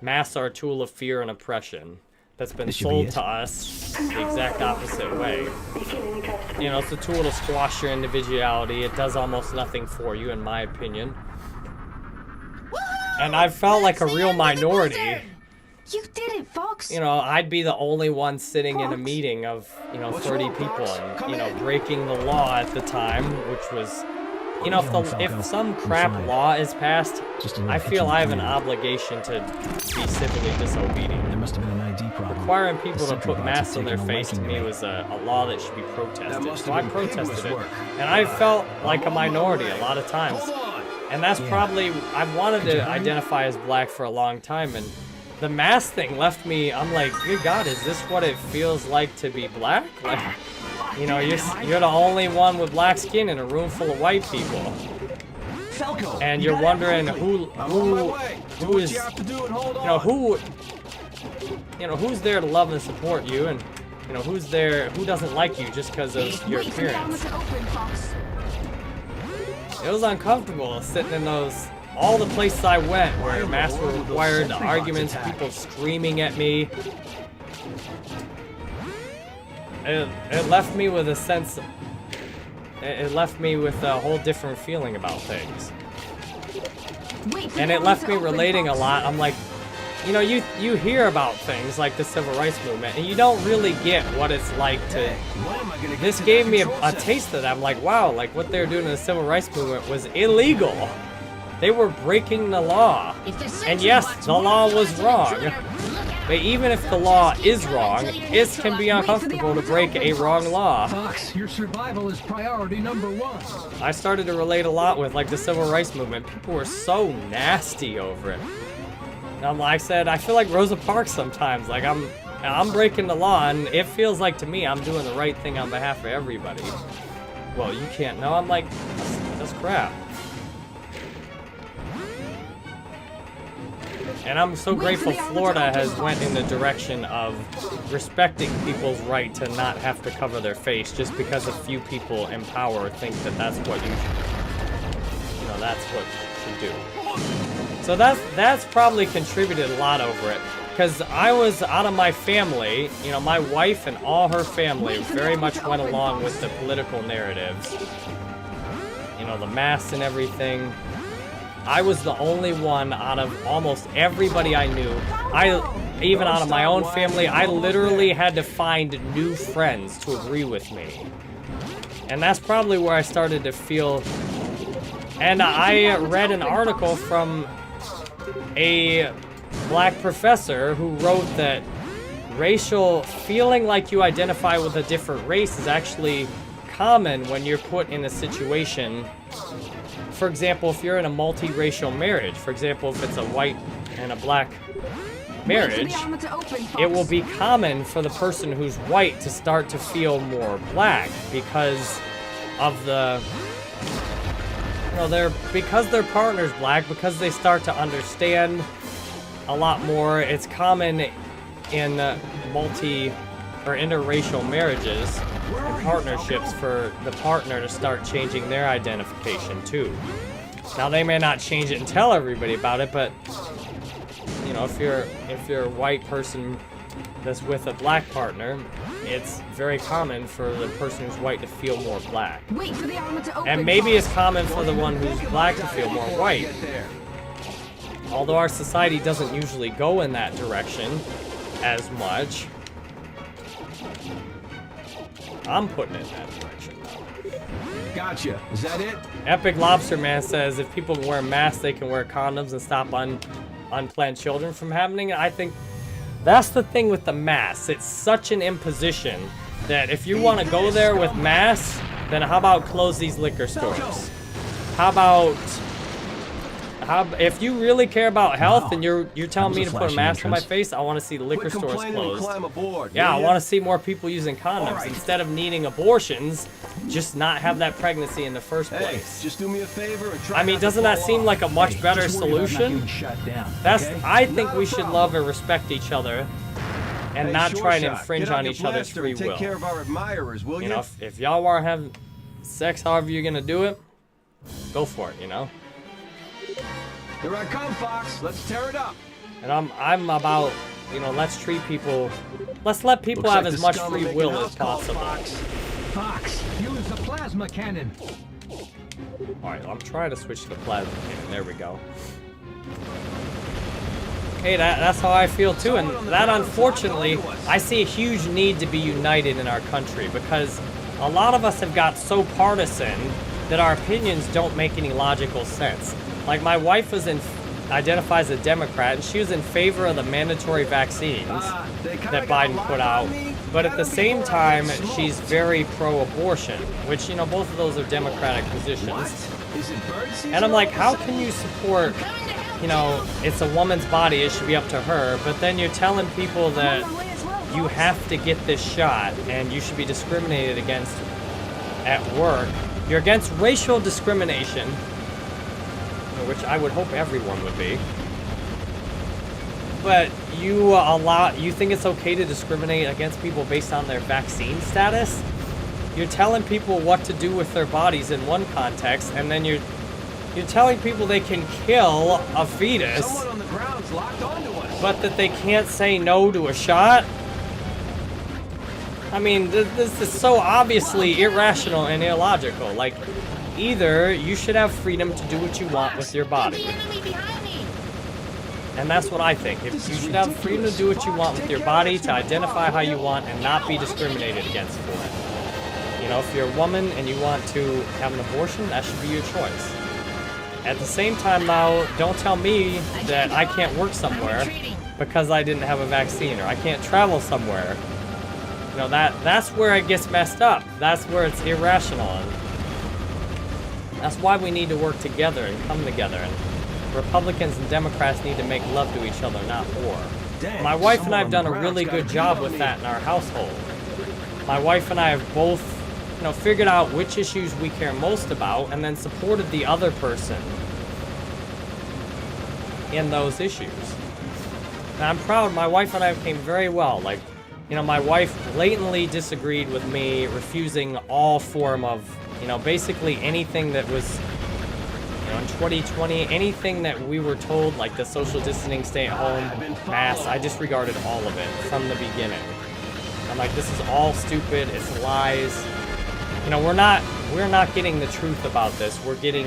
masks are a tool of fear and oppression. That's been This should be sold it. to us the exact opposite way. It's a tool to squash your individuality. It does almost nothing for you, in my opinion. And I felt like a real minority. You did it, Fox. I'd be the only one sitting in a Fox? meeting of, 30 wrong, people Fox? Come and, in. breaking the law at the time, which was, Feeling, Falco. if some I'm crap fine. law is passed, Just a little I feel hitch I in have the an plan. obligation to be civilly disobedient. There must have been an ID problem. Requiring people The to sentry put bots have masks on their taken a face to liking me to was a law that should be That protested. must So have I been painless protested it. work. And I felt like a I'm on my minority way. a lot of times. Hold on. And that's probably, I've wanted to identify as black for a long time, and the mask thing left me, I'm like, good God, is this what it feels like to be black? Like, you're the only one with black skin in a room full of white people. Falco, And you you're gotta wondering help me. I'm on my way. Do who what is, you have to do and hold on. who's there to love and support you, and, who's there, who doesn't like you just because of your Wait for the armor appearance. to open, Fox. It was uncomfortable sitting in all the places I went where masks were required, the arguments, people screaming at me. It left me with a sense, it left me with a whole different feeling about things. Wait for And the it armor left to me open, relating a Fox. lot. I'm like, you hear about things like the civil rights movement, and you don't really get what it's like to. When am I gonna get This to gave that me a control center? taste of that. I'm like, wow, like what they were doing in the civil rights movement was illegal. They were breaking the law. If the And sentry yes, bots the won't law kill was us an wrong. intruder, look out. But even if the law is wrong, it can be uncomfortable to break a wrong law. Fox, your survival is priority #1. I started to relate a lot with like the civil rights movement. People were so nasty over it. And I said, I feel like Rosa Parks sometimes. Like I'm breaking the law, and it feels like to me I'm doing the right thing on behalf of everybody. Well, you can't know. I'm like, that's crap. And I'm so grateful Florida has went in the direction of respecting people's right to not have to cover their face just because a few people in power think that that's what you should, that's what you should do. So that's probably contributed a lot over it. Because I was out of my family, my wife and all her family very much went along with the political narratives. The masks and everything. I was the only one out of almost everybody I knew. Even out of my own family, I literally had to find new friends to agree with me. And that's probably where I started to feel... And I read an article from a black professor who wrote that feeling like you identify with a different race is actually common when you're put in a situation. For example, if you're in a multiracial marriage, for example, if it's a white and a black marriage, it will be common for the person who's white to start to feel more black because of because their partner's black, because they start to understand a lot more. It's common in interracial marriages and partnerships for the partner to start changing their identification too. Now they may not change it and tell everybody about it, but if you're a white person that's with a black partner, it's very common for the person who's white to feel more black. Wait for the armor to open. And maybe it's common for the one who's black to feel more white. Although our society doesn't usually go in that direction as much. I'm putting it in that direction, though. Gotcha. Is that it? Epic Lobster Man says if people can wear masks, they can wear condoms and stop unplanned children from happening. I think that's the thing with the masks. It's such an imposition that if you want to go there with masks, then how about close these liquor stores? How about... if you really care about health and you're telling me to put a mask on my face, I want to see the liquor stores closed. Yeah, I want to see more people using condoms. Instead of needing abortions, just not have that pregnancy in the first place. Just do me a favor and try. I mean, doesn't that seem like a much better solution? I think we should love and respect each other and not try and infringe on each other's free will. Take care of our admirers, will you? If y'all want to have sex however you're going to do it, go for it, Here I come, Fox. Let's tear it up. And I'm about, let's let people have as much free will as possible. Fox, use the plasma cannon. Alright, I'm trying to switch to the plasma cannon. There we go. Hey, that's how I feel too, and that unfortunately, I see a huge need to be united in our country because a lot of us have got so partisan that our opinions don't make any logical sense. Like my wife identifies as a Democrat, and she was in favor of the mandatory vaccines that Biden put out. But at the same time, she's very pro-abortion, which, both of those are Democratic positions. And I'm like, how can you support, it's a woman's body, it should be up to her, but then you're telling people that you have to get this shot and you should be discriminated against at work. You're against racial discrimination, which I would hope everyone would be. But you think it's okay to discriminate against people based on their vaccine status? You're telling people what to do with their bodies in one context, and then you're telling people they can kill a fetus, Someone on the ground's locked onto us. but that they can't say no to a shot? I mean, this is so obviously irrational and illogical. Like, either you should have freedom to do what you want with your body. And that's what I think. If you should have freedom to do what you want with your body, to identify how you want, and not be discriminated against for it. If you're a woman and you want to have an abortion, that should be your choice. At the same time, now, don't tell me that I can't work somewhere because I didn't have a vaccine, or I can't travel somewhere. That's where it gets messed up. That's where it's irrational. And that's why we need to work together and come together. And Republicans and Democrats need to make love to each other, not war. Dang, My wife and I have someone done a on the really ground's good gotta job be with on that me. in our household. My wife and I have both, figured out which issues we care most about and then supported the other person in those issues. And I'm proud, my wife and I came very well. Like, my wife blatantly disagreed with me refusing all form of, basically anything that was, in 2020, anything that we were told, like the social distancing, stay at home, mask, I disregarded all of it from the beginning. I'm like, this is all stupid, it's lies. We're not getting the truth about this. We're getting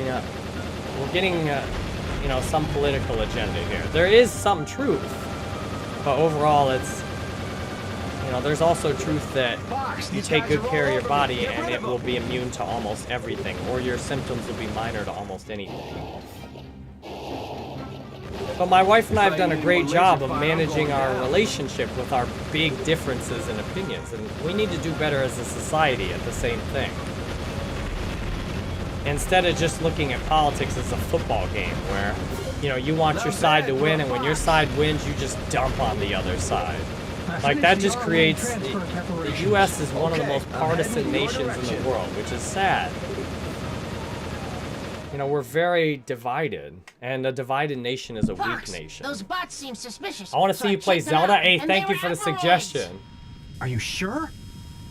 some political agenda here. There is some truth, but overall it's, there's also truth that you take good care of your body and it will be immune to almost everything, or your symptoms will be minor to almost anything. But my wife and I have done a great job of managing our relationship with our big differences in opinions, and we need to do better as a society at the same thing. Instead of just looking at politics as a football game where, you want your side to win, and when your side wins, you just dump on the other side. Like, that just creates... The U.S. is one of the most partisan nations in the world, which is sad. We're very divided, and a divided nation is a weak Fox, nation. those bots seem suspicious. I want to so see you play checked them Zelda. out, Hey, and thank they you for were the Aperoids. suggestion. Are you sure?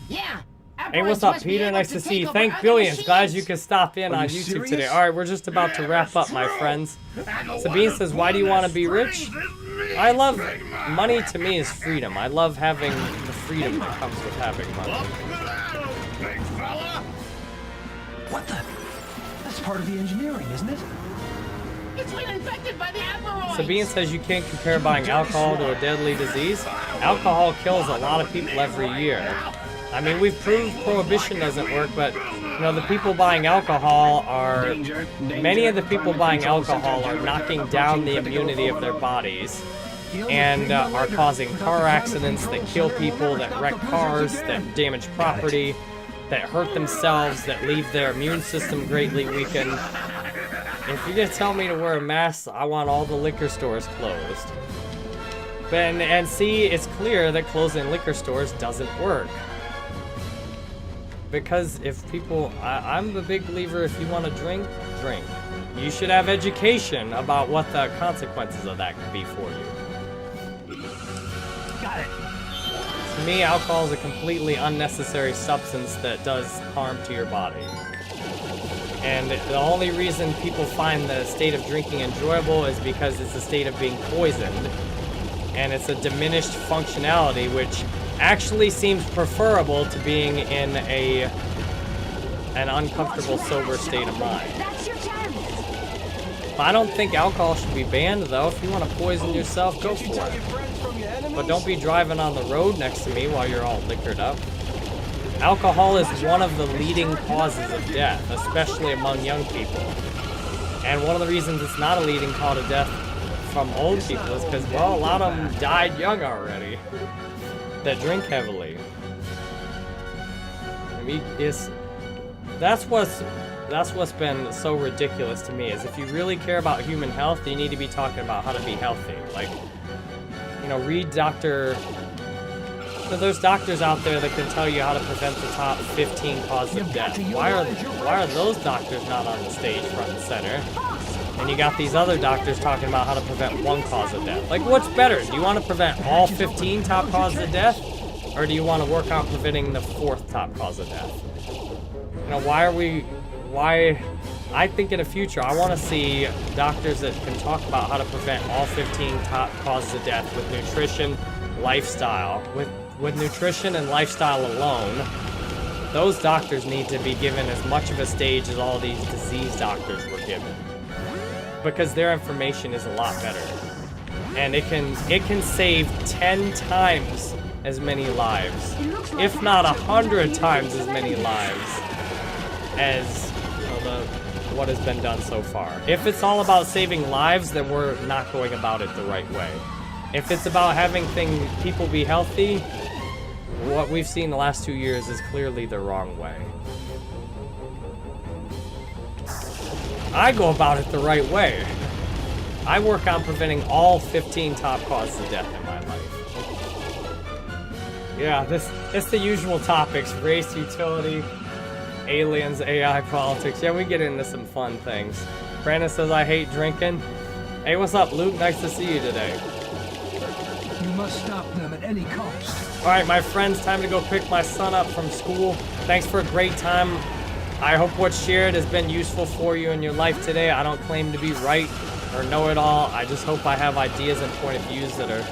Yeah. Hey, what's up, Peter? Nice to see you. Thank Billions. Glad you could stop in on YouTube today. All right, we're just about to wrap up, my friends. Sabine says, why do you want to be rich? I love... Money to me is freedom. I love having the freedom that comes with having money. What the? That's part of the engineering, isn't it? It's been infected by the Aperoids. Sabine says you can't compare buying alcohol to a deadly disease. Alcohol kills a lot of people every year. I mean, we've proved prohibition doesn't work, but, the people buying alcohol are... Many of the people buying alcohol are knocking down the immunity of their bodies and are causing car accidents that kill people, that wreck cars, that damage property, that hurt themselves, that leave their immune system greatly weakened. If you're gonna tell me to wear a mask, I want all the liquor stores closed. And see, it's clear that closing liquor stores doesn't work. Because if people, I'm a big believer, if you want to drink, drink. You should have education about what the consequences of that could be for you. Got it. To me, alcohol is a completely unnecessary substance that does harm to your body. And the only reason people find the state of drinking enjoyable is because it's a state of being poisoned. And it's a diminished functionality, which actually seems preferable to being in an uncomfortable, sober state of mind. That's your chance. I don't think alcohol should be banned, though. If you want to poison yourself, go for it. But don't be driving on the road next to me while you're all liquored up. Alcohol is one of the leading causes of death, especially among young people. And one of the reasons it's not a leading cause of death from old people is because, well, a lot of them died young already that drink heavily. I mean, that's what's been so ridiculous to me, is if you really care about human health, you need to be talking about how to be healthy. Like, read there's doctors out there that can tell you how to prevent the top 15 causes of death. Why are those doctors not on the stage front and center? And you got these other doctors talking about how to prevent one cause of death. Like, what's better? Do you want to prevent all 15 top causes of death? Or do you want to work on preventing the 4th top cause of death? I think in the future, I want to see doctors that can talk about how to prevent all 15 top causes of death with nutrition, lifestyle. With nutrition and lifestyle alone, those doctors need to be given as much of a stage as all these disease doctors were given. Because their information is a lot better. And it can save 10 times as many lives, if not 100 times as many lives as what has been done so far. If it's all about saving lives, then we're not going about it the right way. If it's about having people be healthy, what we've seen the last 2 years is clearly the wrong way. I go about it the right way. I work on preventing all 15 top causes of death in my life. Yeah, it's the usual topics: race, utility, aliens, AI, politics. Yeah, we get into some fun things. Brandon says, I hate drinking. Hey, what's up, Luke? Nice to see you today. You must stop them at any cost. Alright, my friends, time to go pick my son up from school. Thanks for a great time. I hope what's shared has been useful for you in your life today. I don't claim to be right or know it all. I just hope I have ideas and point of views that are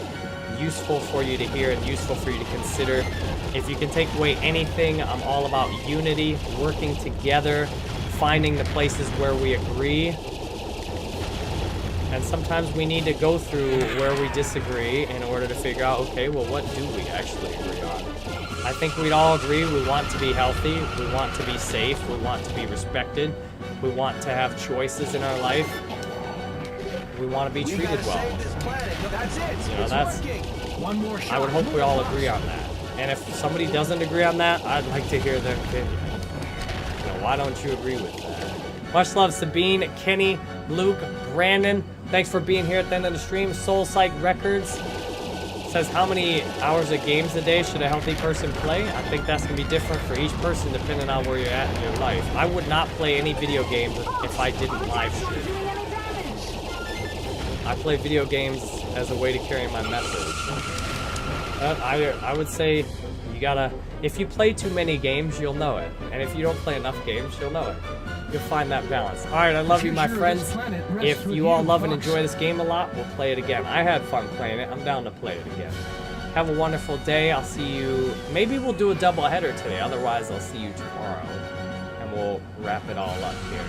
useful for you to hear and useful for you to consider. If you can take away anything, I'm all about unity, working together, finding the places where we agree. And sometimes we need to go through where we disagree in order to figure out, okay, well, what do we actually agree on? I think we'd all agree we want to be healthy, we want to be safe, we want to be respected, we want to have choices in our life, we want to be treated well. That's it. You know, that's, One more shot. I would hope we all agree on that. And if somebody doesn't agree on that, I'd like to hear their opinion. You know, why don't you agree with that? Much love, Sabine, Kenny, Luke, Brandon. Thanks for being here at the end of the stream. Soul Psych Records says, how many hours of games a day should a healthy person play? I think that's going to be different for each person depending on where you're at in your life. I would not play any video games if I didn't live stream. I play video games as a way to carry my message. I would say you gotta, if you play too many games, you'll know it. And if you don't play enough games, you'll know it. You'll find that balance. Alright, I love you, my friends. If you all love and enjoy this game a lot, we'll play it again. I had fun playing it. I'm down to play it again. Have a wonderful day. I'll see you. Maybe we'll do a double header today. Otherwise, I'll see you tomorrow. And we'll wrap it all up here.